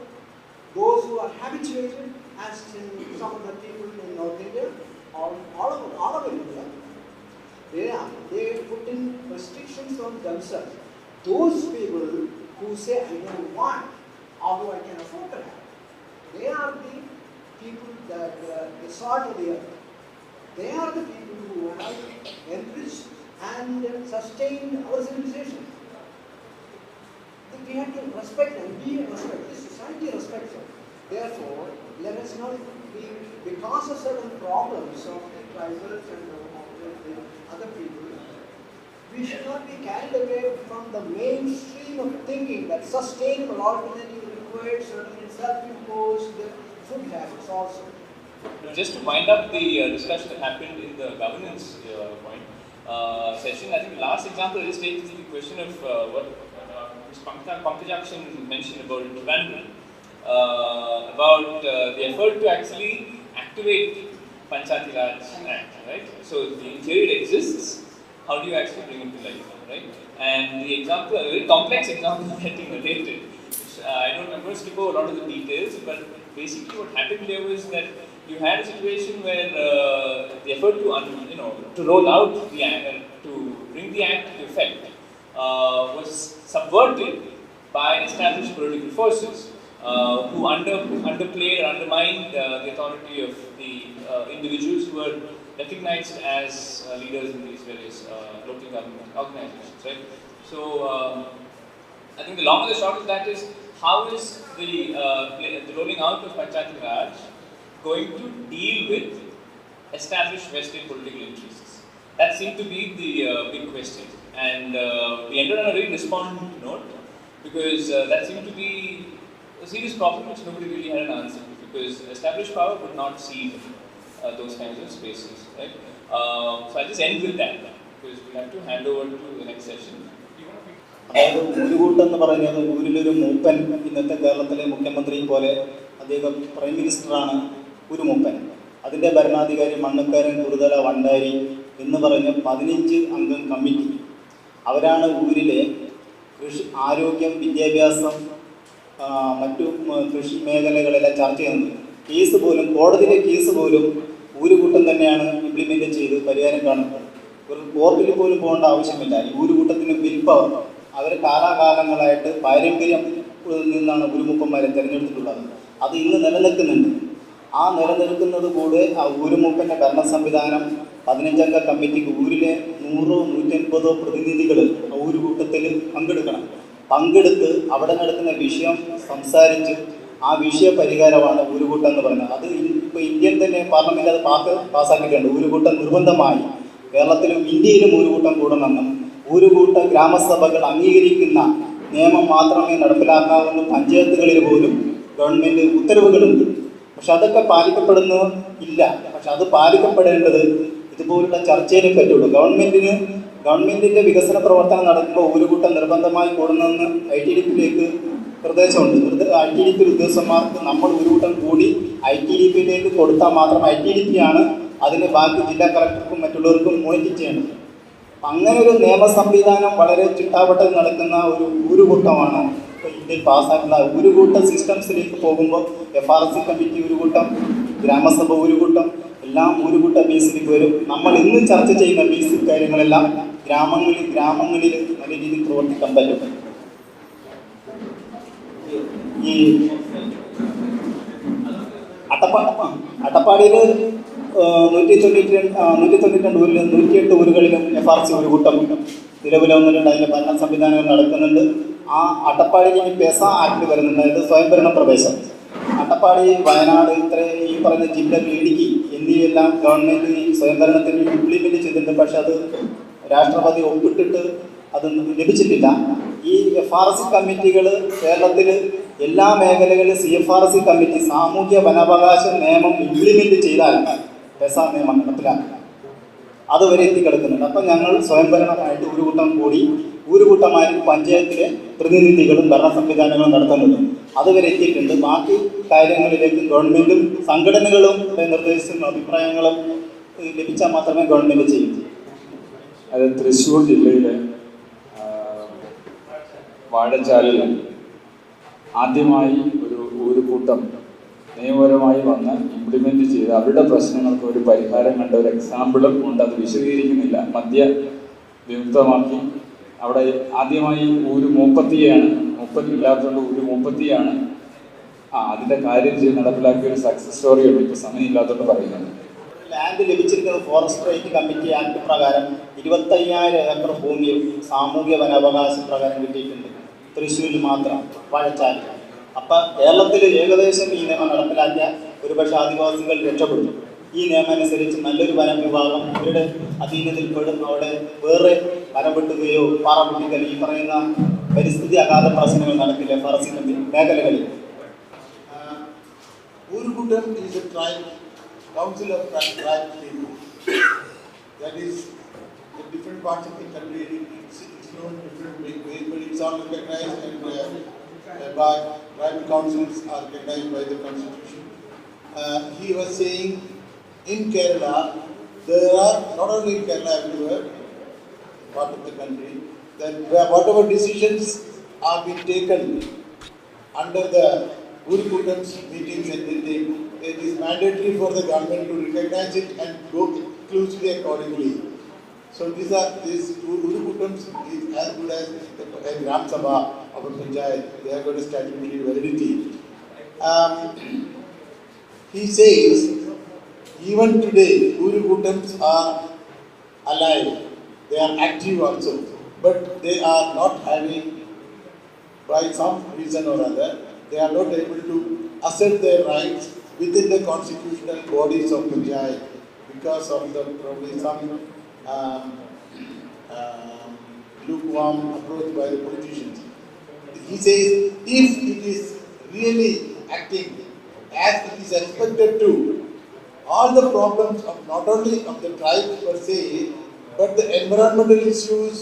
those who are habituated, as in some of the people in North India, or all over India, they put in restrictions on themselves. Those people who say, I don't want, although I can afford to have, they are the people that the salt of the earth. They are the people who have enriched and sustained our civilization. We have to respect them, respect this society, respects them. Therefore, let us not be, because of certain problems of the tribals and the other people, we should not be carried away from the mainstream of thinking that sustainable alternative requires certain self-imposed food habits also. Just to wind up the discussion that happened in the governance point session, I think the last example I just take is the question of what Ms. Pankaj mentioned about Trivandrum, about the effort to actually activate Panchayati Raj Act, right? So in theory it exists. How do you actually bring it to life, right? And the example, a very complex example getting narrated, which I don't remember, skip over a lot of the details, but basically what happened there was that you had a situation where the effort to roll out the act, to bring the act into effect, was subverted by established political forces who underplayed or undermined the authority of the individuals who were recognized as leaders in these various local government organizations, right? So I think the long and the short of that is, how is the rolling out of Panchayati Raj going to deal with established vested political interests? That seemed to be the big question, and we ended on a very despondent note, because that seemed to be a serious problem which nobody really had an answer to, because established power would not see those kinds of spaces, right? So I just end with that, because we have to hand over to the next session. അതായത് ഊരുകൂട്ടെന്ന് പറയുന്നത് ഊരിലൊരു മൂപ്പൻ, ഇന്നത്തെ കേരളത്തിലെ മുഖ്യമന്ത്രി പോലെ അദ്ദേഹം prime മിനിസ്റ്ററാണ് ഒരു മൂപ്പൻ. അതിൻ്റെ ഭരണാധികാരി മണ്ണക്കാരൻ, കുറുതല, വണ്ടാരി എന്ന് പറഞ്ഞ 15 അംഗ കമ്മിറ്റി. അവരാണ് ഊരിലെ കൃഷി, ആരോഗ്യം, വിദ്യാഭ്യാസം, മറ്റു കൃഷി മേഖലകളെല്ലാം ചർച്ച ചെയ്യുന്നത്. കേസ് പോലും, കോടതിയിലെ കേസ് പോലും ഊരുകൂട്ടം തന്നെയാണ് ഇംപ്ലിമെൻ്റ് ചെയ്ത് പരിഹാരം കാണുന്നത്. ഒരു കോർട്ടിൽ പോലും പോകേണ്ട ആവശ്യമില്ല. ഈ ഊരുകൂട്ടത്തിന് വിൽ പവർ അവർ കാലാകാലങ്ങളായിട്ട് പാരമ്പര്യം നിന്നാണ് ഊരുമൂപ്പന്മാരെ തിരഞ്ഞെടുത്തിട്ടുള്ളത്. അത് ഇന്ന് നിലനിൽക്കുന്നുണ്ട്. ആ നിലനിൽക്കുന്നത് കൂടെ ആ ഊരുമൂപ്പൻ്റെ ഭരണ സംവിധാനം 15 അംഗ കമ്മിറ്റിക്ക് ഊരിലെ 100-150 പ്രതിനിധികൾ ഊരുകൂട്ടത്തിൽ പങ്കെടുത്ത് അവിടെ നടക്കുന്ന വിഷയം സംസാരിച്ച് ആ വിഷയ പരിഹാരമാണ് ഊരുകൂട്ടം എന്ന് പറയുന്നത്. അത് ഇപ്പോൾ ഇന്ത്യൻ തന്നെ പാർലമെൻറ്റ് അത് പാസ്സാക്കിയിട്ടുണ്ട്. ഊരുകൂട്ടം നിർബന്ധമായി കേരളത്തിലും ഇന്ത്യയിലും ഊരുകൂട്ടം കൂടണമെന്നും ഊരുകൂട്ട ഗ്രാമസഭകൾ അംഗീകരിക്കുന്ന നിയമം മാത്രമേ നടപ്പിലാക്കാവുന്ന പഞ്ചായത്തുകളിൽ പോലും ഗവൺമെൻറ് ഉത്തരവുകളുണ്ട്. പക്ഷെ അതൊക്കെ പാലിക്കപ്പെടുന്നു ഇല്ല. പക്ഷെ അത് പാലിക്കപ്പെടേണ്ടത് ഇതുപോലുള്ള ചർച്ചയിലേ പറ്റുള്ളൂ. ഗവൺമെന്റിന്റെ വികസന പ്രവർത്തനം നടക്കുമ്പോൾ ഒരു കൂട്ടം നിർബന്ധമായി കൂടുന്നതെന്ന് ITDP-യിലേക്ക് നിർദ്ദേശമുണ്ട്. ITDP ഉദ്യോഗസ്ഥന്മാർക്ക് നമ്മൾ ഒരു കൂട്ടം കൂടി ITDP-യിലേക്ക് കൊടുത്താൽ മാത്രം ITDP-യാണ് അതിന് ബാക്കി ജില്ലാ കളക്ടർക്കും മറ്റുള്ളവർക്കും മോണിറ്റർ ചെയ്യേണ്ടത്. അങ്ങനെ ഒരു നിയമ സംവിധാനം വളരെ ചിട്ടാവട്ടത്തിൽ നടക്കുന്ന ഒരു കൂട്ടമാണ് ഇന്ത്യയിൽ പാസ്സാക്കുന്ന ഒരു കൂട്ടം സിസ്റ്റംസിലേക്ക് പോകുമ്പോൾ FRC കമ്മിറ്റി ഒരു കൂട്ടം, ഗ്രാമസഭ ഒരു കൂട്ടം, എല്ലാം ഒരു കൂട്ടം ബേസിലേക്ക് വരും. നമ്മൾ ഇന്ന് ചർച്ച ചെയ്യുന്ന ബേസിക് കാര്യങ്ങളെല്ലാം ഗ്രാമങ്ങളിൽ നല്ല രീതിയിൽ പ്രവർത്തിക്കാൻ പറ്റും. ഈ അട്ടപ്പാടിയിൽ 192 ഊരിലും 108 ഊരുകളിലും FRC ഒരു കൂട്ടം നിലവിലെ 1-2 അതിൻ്റെ ഭരണ സംവിധാനങ്ങൾ നടക്കുന്നുണ്ട്. ആ അട്ടപ്പാടിയിൽ ഇനി പെസ ആക്ട് വരുന്നുണ്ട്, അതായത് സ്വയംഭരണ പ്രദേശം. അട്ടപ്പാടി, വയനാട്, ഈ പറയുന്ന ജില്ലകൾ, ഇടുക്കി എന്നിവയെല്ലാം ഗവൺമെൻറ് ഈ സ്വയംഭരണത്തിന് ഇംപ്ലിമെൻറ്റ് ചെയ്തിട്ടുണ്ട്. പക്ഷെ അത് രാഷ്ട്രപതി ഒപ്പിട്ടിട്ട് അത് ലഭിച്ചിട്ടില്ല. ഈ FRC കമ്മിറ്റികൾ കേരളത്തിൽ എല്ലാ മേഖലകളിലും CFRC കമ്മിറ്റി സാമൂഹ്യ വനാവകാശ നിയമം ഇംപ്ലിമെൻറ്റ് ചെയ്താൽ പെസ നിയമം നടപ്പിലാക്കുക. അതുവരെ എത്തിക്കിടക്കുന്നുണ്ട്. അപ്പം ഞങ്ങൾ സ്വയംഭരണമായിട്ട് ഒരു കൂട്ടമായി പഞ്ചായത്തിലെ പ്രതിനിധികളും ഭരണ സംവിധാനങ്ങളും നടത്തുന്നത് അതുവരെ എത്തിയിട്ടുണ്ട്. ബാക്കി കാര്യങ്ങളിലേക്ക് ഗവൺമെൻറ്റും സംഘടനകളും നിർദ്ദേശിക്കുന്ന അഭിപ്രായങ്ങളും ലഭിച്ചാൽ മാത്രമേ ഗവൺമെൻറ് ചെയ്യൂ. അത് തൃശ്ശൂർ ജില്ലയിലെ വാഴച്ചാലിൽ ആദ്യമായി ഒരു കൂട്ടം നിയമപരമായി വന്ന് ഇംപ്ലിമെൻറ്റ് ചെയ്ത് അവരുടെ പ്രശ്നങ്ങൾക്ക് ഒരു പരിഹാരം കണ്ട ഒരു എക്സാമ്പിളും ഉണ്ട്. അത് വിശദീകരിക്കുന്നില്ല. മദ്യ വിമുക്തമാക്കി അവിടെ ആദ്യമായി ഊര് മൂപ്പത്തിയാണ്, മൂപ്പത്തില്ലാത്തതുകൊണ്ട് ഊര് മൂപ്പത്തിയാണ് അതിൻ്റെ കാര്യം ചെയ്ത് നടപ്പിലാക്കിയ ഒരു സക്സസ് സ്റ്റോറിയുണ്ട്. ഇപ്പോൾ സമയമില്ലാത്തതുകൊണ്ട് പറയുന്നത്. ലാൻഡ് ലഭിച്ചിരിക്കുന്നത് ഫോറസ്റ്റ് റൈറ്റ് കമ്മിറ്റി ആക്ട് പ്രകാരം 25,000 ഏക്കർ ഭൂമിയും സാമൂഹ്യ വനാവകാശ പ്രകാരം കിട്ടിയിട്ടുണ്ട്. തൃശ്ശൂരിൽ മാത്രം വാഴച്ചാൽ. അപ്പം കേരളത്തിൽ ഏകദേശം ഈ നിയമം നടപ്പിലാക്കിയ ഒരുപക്ഷെ ആദിവാസികൾ രക്ഷപ്പെടും. ഈ നിയമം അനുസരിച്ച് നല്ലൊരു വനം വിഭാഗം അവരുടെ അധീനതയിൽപ്പെടും. അവിടെ വേറെ വനം വെട്ടുകയോ പാറ പൊട്ടിക്കൽ ഈ പറയുന്ന പരിസ്ഥിതി അഗാധ പ്രശ്നങ്ങൾ നടക്കില്ല FRC മേഖലകളിൽ. Urukutam is a tribe, council of tribe people. That is, in different parts of the country, it's known different ways, but it's all recognized and by tribal councils are recognized by the constitution. He was saying in Kerala, there are, not only in Kerala, everywhere, part of the country, that whatever decisions are being taken under the Urukutam's meetings and everything, it is mandatory for the government to recognize it and go closely accordingly. So these Urukutams is as good as a Gram Sabha of a Panchayat. They have got a statutory validity. He says, even today, Urukutams are alive. They are active also. But they are not having, by some reason or other, they are not able to assert their rights within the constitutional bodies of Panchayat because of probably some lukewarm approach by the politicians. He says, if it is really acting as it is expected to, all the problems of not only of the tribe per se, but the environmental issues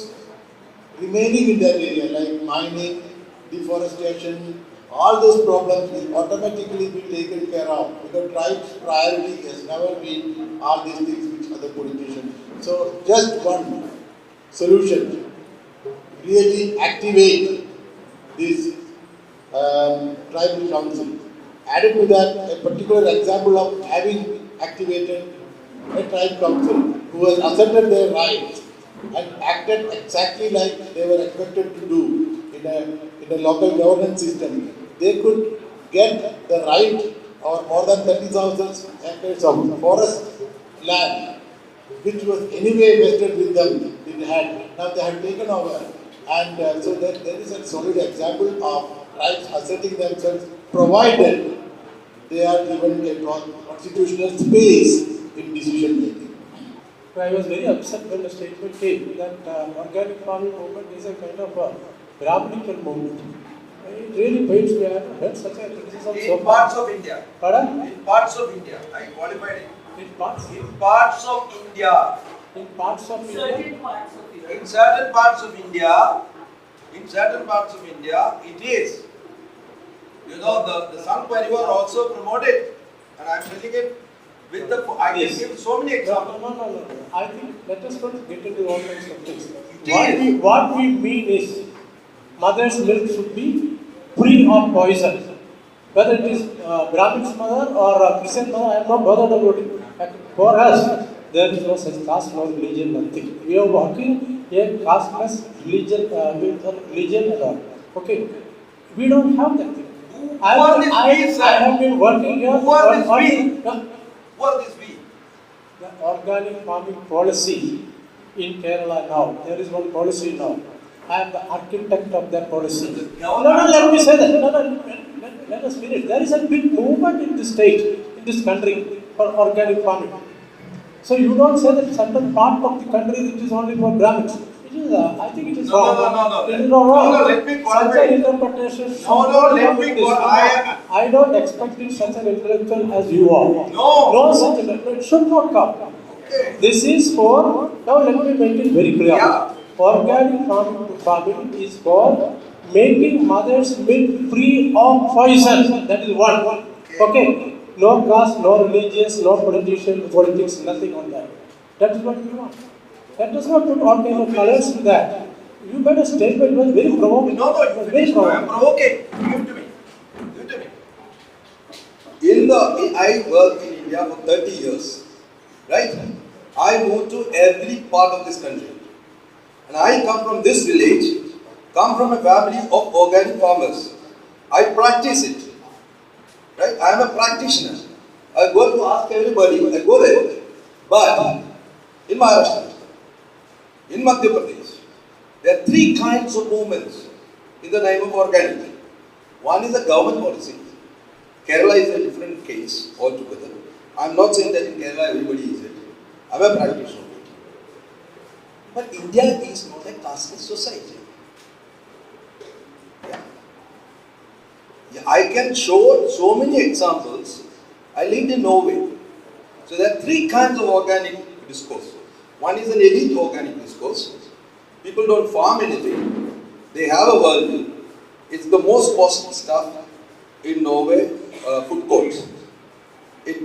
remaining in that area, like mining, deforestation, all those problems will automatically be taken care of. Because tribe's priority has never been all these things which other politicians. So just one solution, really activate this tribal council. Added to that, a particular example of having activated a tribe council who has asserted their rights and acted exactly like they were expected to do in a local governance system. They could get the right or more than 30,000 acres of forest land, which was anyway vested with them. Now they had taken over, and so there is a solid example of tribes asserting themselves, provided they are given a constitutional space in decision making. I was very upset when the statement came that organic farming movement is a kind of a Brahminical movement. It really pains me. I haven't heard such a criticism so In far. parts of India. Pardon? In parts of India. I qualified it. In parts? In parts of India. In parts of India? Certain parts of India. In certain parts of India, it is. You know, the Sangh Parivar also promoted, and I am telling it with the. I can give so many examples. No. I think let us not get into all kinds of things. It What we mean is, mother's milk should be free of poison. Whether it is Brahmin's mother or Christian mother, I am not bothered about it. For us, there is no such caste, no religion, nothing. We are working a casteless religion, with religion and all. Okay, we don't have that thing. I have been working here. Who are these we? The organic farming policy in Kerala now. There is one policy now. I am the architect of that policy. No, let me say that. Let us finish. There is a big movement in this state, in this country, for organic farming. So you don't say that certain part of the country it is only for Brahmins. It is, I think it is wrong. No. It is not wrong. No, let me qualify. Such an interpretation. Let me qualify. I don't expect it such an intellectual as you are. No such intellectual. It should not come. Okay. This is for, now let me make it very clear. Yeah. Organic farming is for making mother's milk free of poison. That is one. Okay. No caste, no religious, no politics, nothing on that. That is what we want. That does not put all kinds of colors in that. You made a statement, it was very provoking. No, I am provoking. Give to me. I worked in India for 30 years. Right? I moved to every part of this country. And I come from this village, come from a family of organic farmers. I practice it. Right? I am a practitioner. I go to ask everybody, I go there. But in Maharashtra, in Madhya Pradesh, there are three kinds of movements in the name of organic. One is a government policy. Kerala is a different case altogether. I am not saying that in Kerala everybody is it. I am a practitioner of it. But India is not a casteless society. Yeah, I can show so many examples. I lived in Norway. So there are three kinds of organic discourse. One is an elite organic discourse. People don't farm anything. They have a worldview. It's the most costly stuff in Norway, food courts. It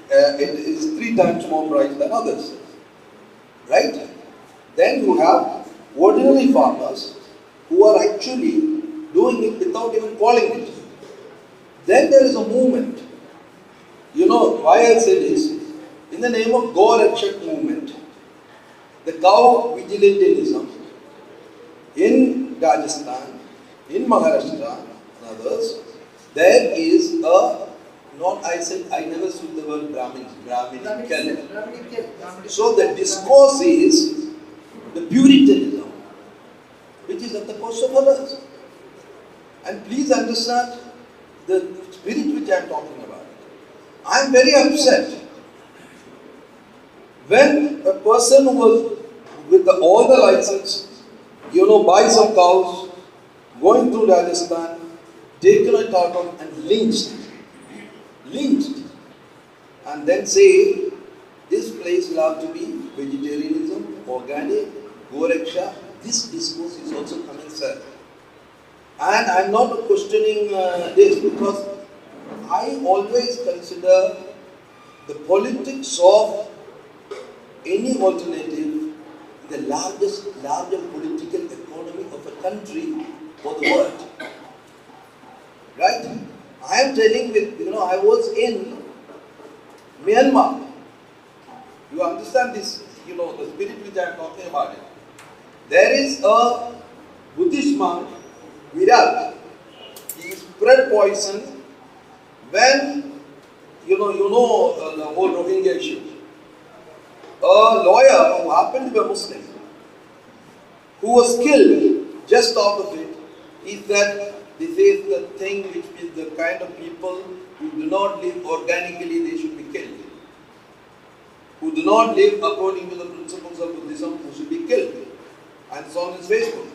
is 3 times more price than others. Right? Then you have ordinary farmers who are actually doing it without even calling it. Then there is a movement. You know why I say this? In the name of Go Rakshak movement, the cow vigilantism in Rajasthan, in Maharashtra and others, there is a, I never used the word Brahminic. So the discourse is the Puritanism, which is at the cost of others. And please understand the spirit which I am talking about. I am very upset when a person who was with all the license, buy some cows, going through Rajasthan, taken a tartan and lynched, and then say, this place will have to be vegetarianism, organic, Goraksha. This discourse is also coming, sir. And I am not questioning this because I always consider the politics of any alternative the larger political economy of a country for the world. Right? I am telling I was in Myanmar. You understand this, the spirit which I am talking about it. There is a Buddhist monk, Vikalp. He spread poison when, the whole Rohingya issue. A lawyer who happened to be a Muslim, who was killed just out of it, he said, this is the thing which is the kind of people who do not live organically, they should be killed. Who do not live according to the principles of Buddhism, who should be killed. And it's on his Facebook.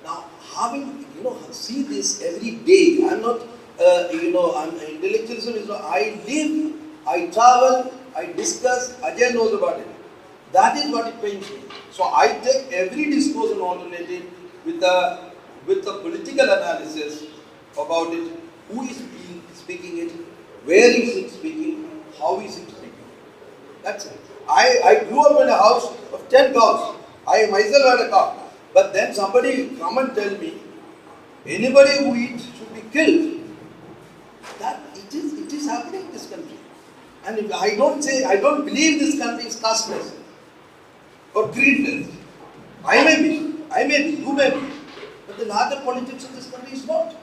Now, having, see this every day. I'm not, I'm intellectualism is not, I live, I travel, I discuss, Ajay knows about it. That is what it pains me. So I take every discourse on alternative with a political analysis about it, who is speaking it, where is it speaking, how is it speaking. That's it. I grew up in a house of 10 cows. I myself had a cow. But then somebody come and tell me, anybody who eats should be killed. That it is happening in this country. And if I don't believe this country is casteless or creedless. I may be, you may be. But the larger politics of this country is not.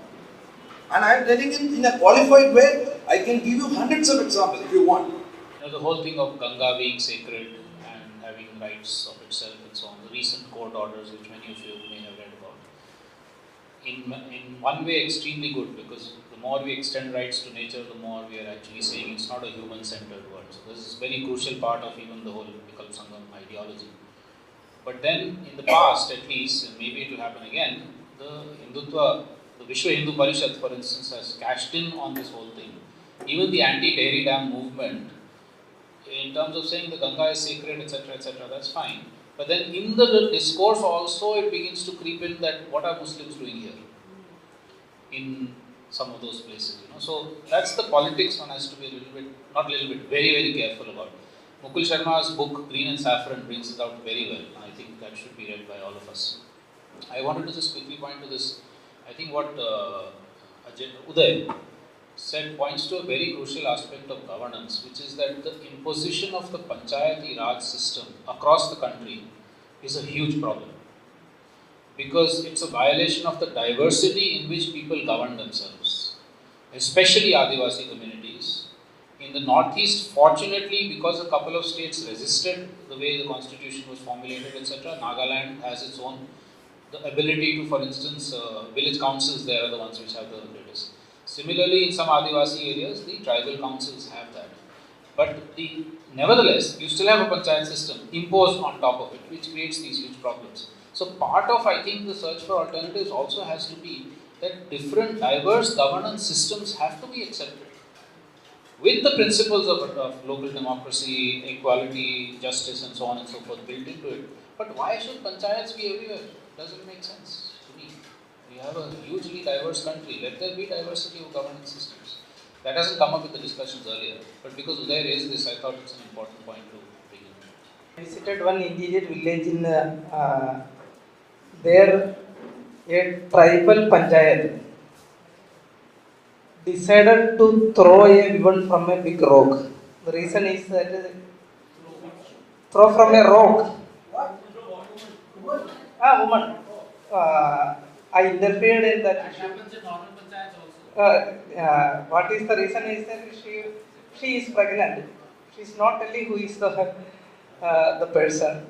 And I am telling it in a qualified way. I can give you hundreds of examples if you want. The whole thing of Ganga being sacred and having rights of itself and so on, the recent court orders which many of you may have read about, in one way extremely good, because the more we extend rights to nature, the more we are actually saying it's not a human-centered world. So this is a very crucial part of even the whole Vikalp Sangam ideology. But then in the past at least, and maybe it will happen again, the Hindutva, the Vishwa Hindu Parishad for instance has cashed in on this whole thing. Even the anti-dairy dam movement, in terms of saying the Ganga is sacred, etc., that's fine. But then in the discourse also it begins to creep in that what are Muslims doing here in some of those places, So that's the politics one has to be very, very careful about. Mukul Sharma's book Green and Saffron brings it out very well, and I think that should be read by all of us. I wanted to just quickly point to this. I think what Uday said points to a very crucial aspect of governance, which is that the imposition of the Panchayati Raj system across the country is a huge problem. Because it's a violation of the diversity in which people govern themselves, especially Adivasi communities. In the Northeast, fortunately, because a couple of states resisted the way the constitution was formulated, etc., Nagaland has its own, the ability to, for instance, village councils there are the ones which have the greatest. Similarly, in some Adivasi areas, the tribal councils have that. But nevertheless, you still have a panchayat system imposed on top of it, which creates these huge problems. So part of, I think, the search for alternatives also has to be that different diverse governance systems have to be accepted with the principles of local democracy, equality, justice and so on and so forth built into it. But why should panchayats be everywhere? Doesn't make sense to me. We have a hugely diverse country. Let there be diversity of governance systems. That hasn't come up with the discussions earlier. But because Uday raised this, I thought it's an important point to bring in. I visited one indigenous village in there a tribal panchayat decided to throw a woman from a big rock. The reason is that throw from a rock. Woman. I interfered in that issue. What is the reason is that she is pregnant. She is not telling who is the person.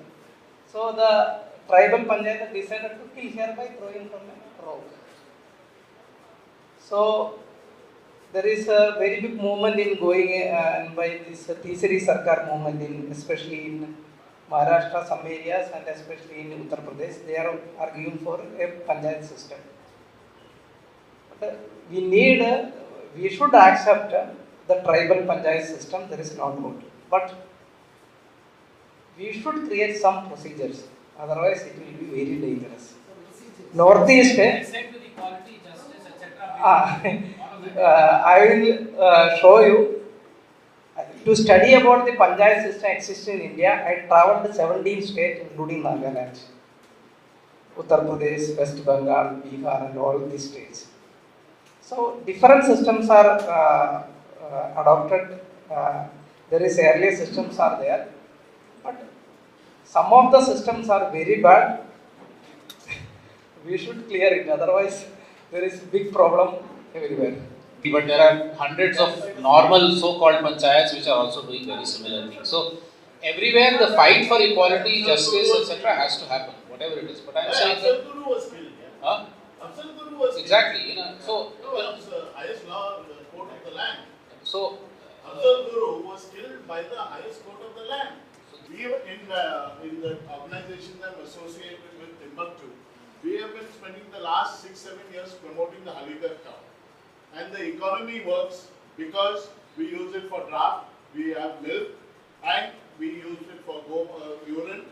So the tribal panchayat decided to kill her by throwing from a rock. So there is a very big movement in going by this Tisari Sarkar movement, especially in Maharashtra, some areas, and especially in Uttar Pradesh. They are arguing for a panchayat system. But we should accept the tribal panchayat system. There is no doubt. But we should create some procedures. Otherwise, it will be very dangerous. Northeast. Equality, justice, etc. I will show you. To study about the panchayat system existing in India, I travelled 17 states, including Nagaland, Uttar Pradesh, West Bengal, Bihar, and all these states. So different systems are adopted. There is earlier systems are there, but some of the systems are very bad. We should clear it. Otherwise, there is big problem everywhere. But there are hundreds of normal so-called panchayats which are also doing very similar things. So everywhere the fight for equality, justice, etc. has to happen, whatever it is. But I am saying that Guru was killed. Huh? Guru was exactly. So highest law, the court of the land. So Guru was killed by the highest court of the land. We were in the organization that associated with Timbuktu. We have been spending the last 6-7 years promoting the Haligarh cow. And the economy works because we use it for draft, we have milk, and we use it for urine,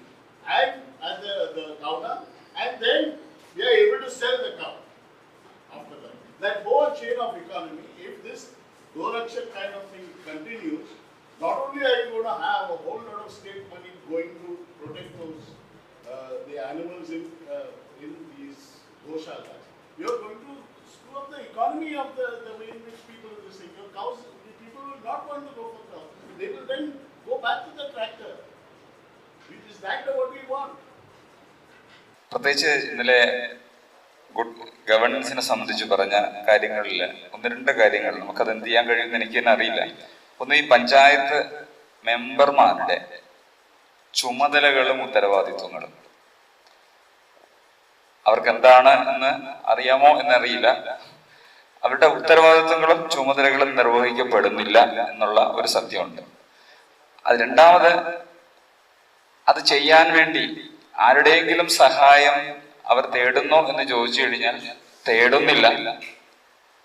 and as the cow dung, and then we are able to sell the cow after that. That whole chain of economy, if this Goraksha kind of thing continues, not only are you going to have a whole lot of state money going to protect those the animals in these goshalas, you are going to screw up the economy of the way in which people will say your cows. People will not want to go for cows. They will then go back to the tractor. Is that what we want? പ്രത്യേകിച്ച് ഇന്നലെ good ഗവർണൻസിനെ സംബന്ധിച്ച് പറഞ്ഞ കാര്യങ്ങളിൽ ഒന്ന് രണ്ട് കാര്യങ്ങൾ നമുക്കത് എന്ത് ചെയ്യാൻ കഴിയുമെന്ന് എനിക്ക് തന്നെ അറിയില്ല. ഒന്ന്, ഈ പഞ്ചായത്ത് മെമ്പർമാരുടെ ചുമതലകളും ഉത്തരവാദിത്വങ്ങളും അവർക്ക് എന്താണ് എന്ന് അറിയാമോ എന്നറിയില്ല. അവരുടെ ഉത്തരവാദിത്വങ്ങളും ചുമതലകളും നിർവഹിക്കപ്പെടുന്നില്ല എന്നുള്ള ഒരു സത്യമുണ്ട്. അത് രണ്ടാമത്, അത് ചെയ്യാൻ വേണ്ടി ആരുടെയെങ്കിലും സഹായം അവർ തേടുന്നോ എന്ന് ചോദിച്ചു കഴിഞ്ഞാൽ തേടുന്നില്ല.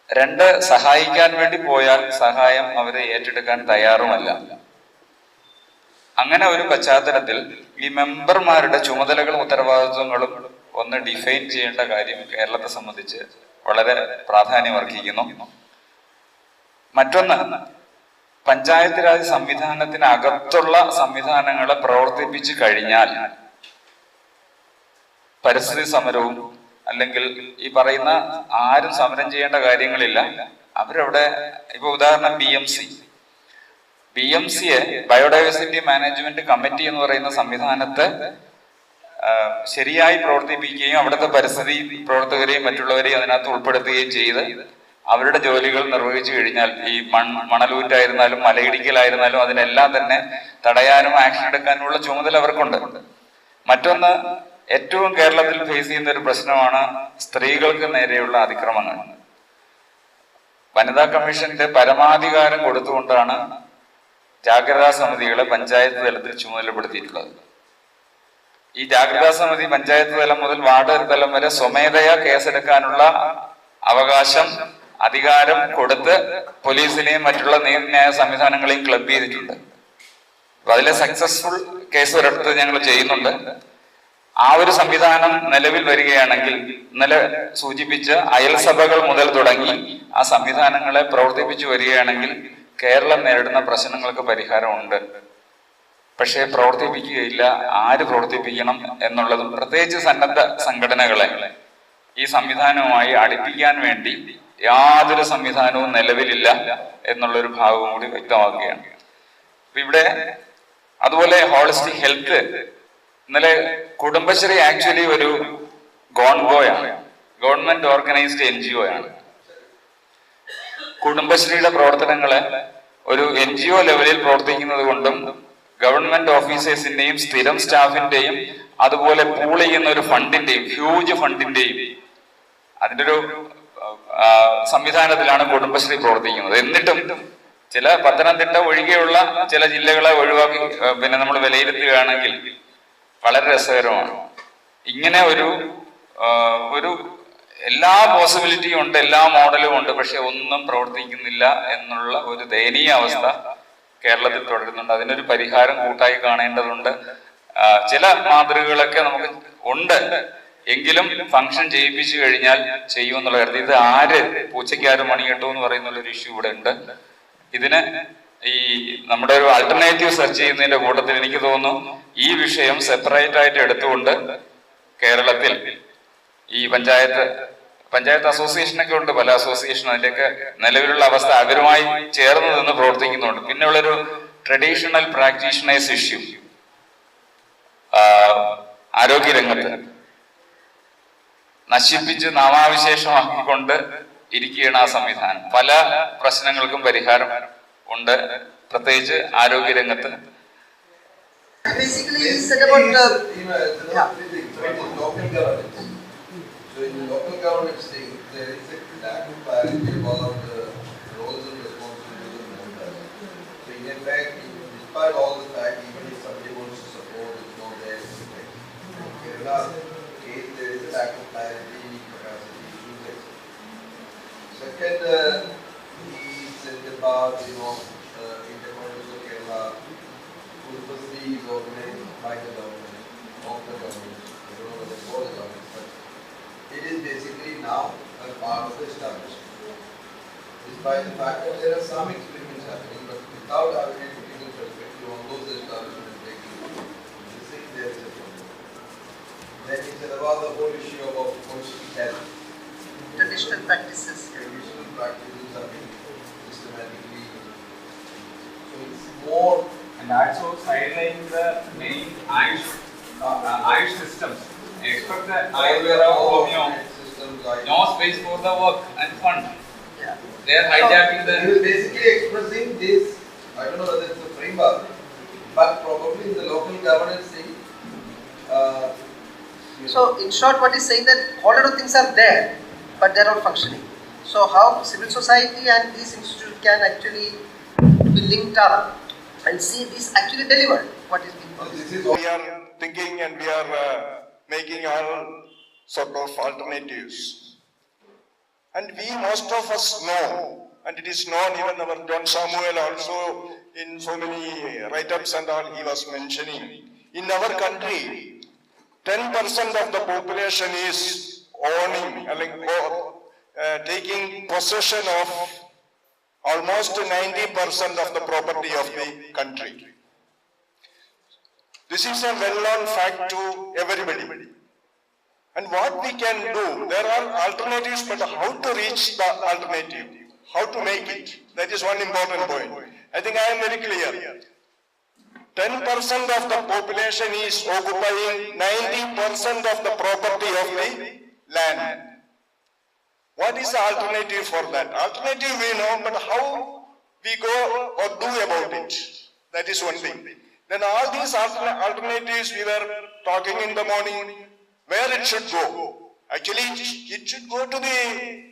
രണ്ട്, സഹായിക്കാൻ വേണ്ടി പോയാൽ സഹായം അവരെ ഏറ്റെടുക്കാൻ തയ്യാറുമല്ല. അങ്ങനെ ഒരു പശ്ചാത്തലത്തിൽ ഈ മെമ്പർമാരുടെ ചുമതലകളും ഉത്തരവാദിത്വങ്ങളും ഒന്ന് ഡിഫൈൻ ചെയ്യേണ്ട കാര്യം കേരളത്തെ സംബന്ധിച്ച് വളരെ പ്രാധാന്യം അർഹിക്കുന്നു. മറ്റൊന്ന്, പഞ്ചായത്ത് രാജ് സംവിധാനത്തിനകത്തുള്ള സംവിധാനങ്ങളെ പ്രവർത്തിപ്പിച്ചു കഴിഞ്ഞാൽ പരിസ്ഥിതി സമരവും അല്ലെങ്കിൽ ഈ പറയുന്ന ആരും സമരം ചെയ്യേണ്ട കാര്യങ്ങളില്ല. അവരവിടെ ഇപ്പൊ ഉദാഹരണം BMCയെ ബയോഡൈവേഴ്സിറ്റി മാനേജ്മെന്റ് കമ്മിറ്റി എന്ന് പറയുന്ന സംവിധാനത്തെ ശരിയായി പ്രവർത്തിപ്പിക്കുകയും അവിടുത്തെ പരിസ്ഥിതി പ്രവർത്തകരെയും മറ്റുള്ളവരെയും അതിനകത്ത് ഉൾപ്പെടുത്തുകയും ചെയ്ത് അവരുടെ ജോലികൾ നിർവഹിച്ചു കഴിഞ്ഞാൽ ഈ മണലൂറ്റായിരുന്നാലും മലയിടിക്കലായിരുന്നാലും അതിനെല്ലാം തന്നെ തടയാനും ആക്ഷൻ എടുക്കാനുമുള്ള ചുമതല അവർക്കുണ്ട്. മറ്റൊന്ന്, ഏറ്റവും കേരളത്തിൽ ഫേസ് ചെയ്യുന്ന ഒരു പ്രശ്നമാണ് സ്ത്രീകൾക്ക് നേരെയുള്ള അതിക്രമങ്ങൾ. വനിതാ കമ്മീഷന്റെ പരമാധികാരം കൊടുത്തുകൊണ്ടാണ് ജാഗ്രതാ സമിതികളെ പഞ്ചായത്ത് തലത്തിൽ ചുമതലപ്പെടുത്തിയിട്ടുള്ളത്. ഈ ജാഗ്രതാ സമിതി പഞ്ചായത്ത് തലം മുതൽ വാർഡ് തലം വരെ സ്വമേധയാ കേസെടുക്കാനുള്ള അവകാശം, അധികാരം കൊടുത്ത് പോലീസിനെയും മറ്റുള്ള നീതിന്യായ സംവിധാനങ്ങളെയും ക്ലബ് ചെയ്തിട്ടുണ്ട്. അപ്പൊ അതിലെ സക്സസ്ഫുൾ കേസ് ഒരിടത്ത് ഞങ്ങൾ ചെയ്യുന്നുണ്ട്. ആ ഒരു സംവിധാനം നിലവിൽ വരികയാണെങ്കിൽ, ഇന്നലെ സൂചിപ്പിച്ച അയൽസഭകൾ മുതൽ തുടങ്ങി ആ സംവിധാനങ്ങളെ പ്രവർത്തിപ്പിച്ചു വരികയാണെങ്കിൽ കേരളം നേരിടുന്ന പ്രശ്നങ്ങൾക്ക് പരിഹാരമുണ്ട്. പക്ഷേ പ്രവർത്തിപ്പിക്കുകയില്ല. ആര് പ്രവർത്തിപ്പിക്കണം എന്നുള്ളതും, പ്രത്യേകിച്ച് സന്നദ്ധ സംഘടനകളെ ഈ സംവിധാനവുമായി അടുപ്പിക്കാൻ വേണ്ടി യാതൊരു സംവിധാനവും നിലവിലില്ല എന്നുള്ളൊരു ഭാഗവും കൂടി വ്യക്തമാക്കുകയാണ്. ഇവിടെ അതുപോലെ ഹോളിസ്റ്റിക് ഹെൽത്ത്, ഇന്നലെ കുടുംബശ്രീ ആക്ച്വലി ഒരു ഗോൺഗോയാണ്, ഗവൺമെന്റ് ഓർഗനൈസ്ഡ് NGO ആണ്. കുടുംബശ്രീയുടെ പ്രവർത്തനങ്ങളെ ഒരു NGO ലെവലിൽ പ്രവർത്തിക്കുന്നത് കൊണ്ടും ഗവൺമെന്റ് ഓഫീസേഴ്സിന്റെയും സ്ഥിരം സ്റ്റാഫിന്റെയും അതുപോലെ പൂൾ ചെയ്യുന്ന ഒരു ഫണ്ടിന്റെയും ഹ്യൂജ് ഫണ്ടിന്റെയും അതിന്റെ ഒരു സംവിധാനത്തിലാണ് കുടുംബശ്രീ പ്രവർത്തിക്കുന്നത്. എന്നിട്ടും ചില പത്തനംതിട്ട ഒഴികെയുള്ള ചില ജില്ലകളെ ഒഴിവാക്കി പിന്നെ നമ്മൾ വിലയിരുത്തുകയാണെങ്കിൽ വളരെ രസകരമാണ്. ഇങ്ങനെ ഒരു എല്ലാ പോസിബിലിറ്റിയും ഉണ്ട്, എല്ലാ മോഡലും ഉണ്ട്, പക്ഷെ ഒന്നും പ്രവർത്തിക്കുന്നില്ല എന്നുള്ള ഒരു ദയനീയ അവസ്ഥ കേരളത്തിൽ തുടരുന്നുണ്ട്. അതിനൊരു പരിഹാരം കൂട്ടായി കാണേണ്ടതുണ്ട്. ചില മാതൃകകളൊക്കെ നമുക്ക് ഉണ്ട്, എങ്കിലും ഫംഗ്ഷൻ ചെയ്യിപ്പിച്ചു കഴിഞ്ഞാൽ ചെയ്യുമെന്നുള്ള കാര്യത്തിൽ ഇത് ആര് പൂച്ചയ്ക്കാര് മണി കെട്ടു എന്ന് പറയുന്ന ഒരു ഇഷ്യൂ ഇവിടെ ഉണ്ട്. ഇതിന് ഈ നമ്മുടെ ഒരു ആൾട്ടർനേറ്റീവ് സെർച്ച് ചെയ്യുന്നതിന്റെ കൂട്ടത്തിൽ എനിക്ക് തോന്നുന്നു ഈ വിഷയം സെപ്പറേറ്റ് ആയിട്ട് എടുത്തുകൊണ്ട് കേരളത്തിൽ ഈ പഞ്ചായത്ത് അസോസിയേഷനൊക്കെ ഉണ്ട്, പല അസോസിയേഷൻ, അതിന്റെയൊക്കെ നിലവിലുള്ള അവസ്ഥ അവരുമായി ചേർന്ന് നിന്ന് പ്രവർത്തിക്കുന്നുണ്ട്. പിന്നെ ഉള്ളൊരു ട്രഡീഷണൽ പ്രാക്ടീഷണേഴ്സ് ഇഷ്യൂ ആരോഗ്യരംഗത്ത് നശിപ്പിച്ച് നാമാവിശേഷമാക്കിക്കൊണ്ട് ഇരിക്കുകയാണ് ആ സംവിധാനം. പല പ്രശ്നങ്ങൾക്കും പരിഹാരം ഉണ്ട്, പ്രത്യേകിച്ച് ആരോഗ്യരംഗത്ത്. Basically, it's about So in the local government state, there is a lack of clarity about the roles and responsibilities of members. So in effect, despite all the fact, even if somebody wants to support, it's not there. In Kerala case, there is a lack of clarity And he said about, in the context of Kerala, Kudumbashree is organized by the government, of the government. I don't know whether for the government, but it is basically now a part of the establishment. Despite the fact that there are some experiments happening, but without having a critical perspective on those establishments taking this thing, there is a problem. Then he said about the whole issue of holistic health. Traditional practices. Traditional practices are being systematically. So it's more. And also sidelining the main Ayush systems. Expect the Ayurveda systems, no space for the work and fund. Yeah. They are hijacking the. He was basically expressing this. I don't know whether it's a framework, but probably in the local governance thing. So, in short, what he's saying that a lot of things are there, but they're not functioning. So, how civil society and these institutes can actually be linked up and see this actually delivered, what is being promised. We are thinking and we are making our sort of alternatives. And we, most of us know, and it is known, even our John Samuel also in so many write-ups and all he was mentioning, in our country, 10% of the population is owning, taking possession of almost 90% of the property of the country. This is a well-known fact to everybody. And what we can do, there are alternatives, but how to reach the alternative, how to make it, that is one important point. I think I am very clear. 10% of the population is occupying 90% of the property of the land. What is the alternative for that? Alternative we know, but how we go or do about it? That is one thing. Then all these alternatives we were talking in the morning, where it should go. Actually, it should go to the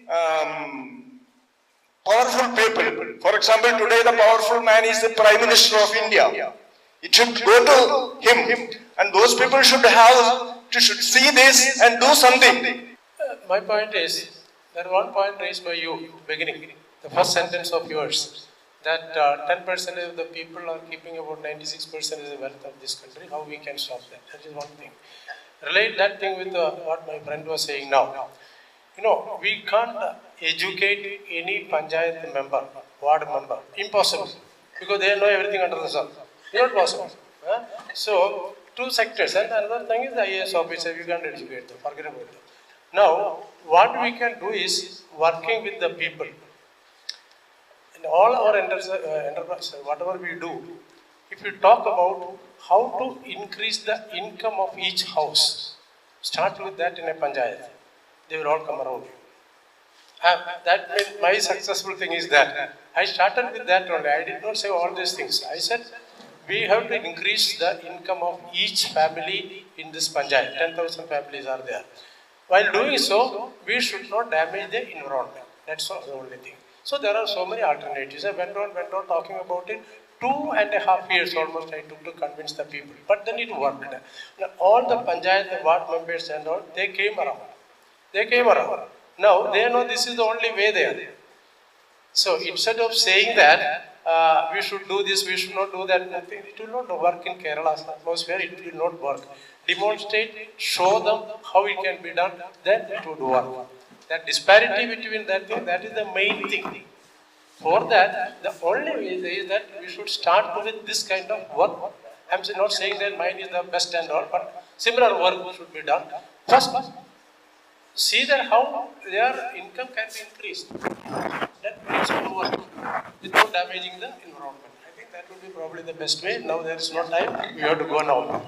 powerful people. For example, today the powerful man is the Prime Minister of India. It should go to him, and those people should see this and do something. My point is, there is one point raised by you, beginning, the first sentence of yours, that 10% of the people are keeping about 96% of the wealth of this country. How we can stop that? That is one thing. Relate that thing with what my friend was saying now. We can't educate any panchayat member, ward member. Impossible. Because they know everything under the sun. It's not possible. So, two sectors. And another thing is the IAS officer, you can't educate them. Forget about them. Now, what we can do is working with the people. In all our enterprise, whatever we do, if you talk about how to increase the income of each house, start with that in a panchayat. They will all come around you. That means my successful thing is that I started with that only. I did not say all these things. I said we have to increase the income of each family in this panchayat. 10,000 families are there. While doing so, we should not damage the environment. That's the only thing. So there are so many alternatives. I went on talking about it. 2.5 years almost I took to convince the people. But then it worked. Now, all the panchayat, the ward members and all, they came around. Now they know this is the only way there. So instead of saying that we should do this, we should not do that, nothing, it will not work in Kerala's atmosphere, it will not work. Demonstrate, show them how it can be done, then it would work. That disparity between that thing, that is the main thing. For that, the only way is that we should start with this kind of work. I'm not saying that mine is the best and all, but similar work should be done. First, see that how their income can be increased. That brings to work without damaging the environment. I think that would be probably the best way. Now there is no time, we have to go now.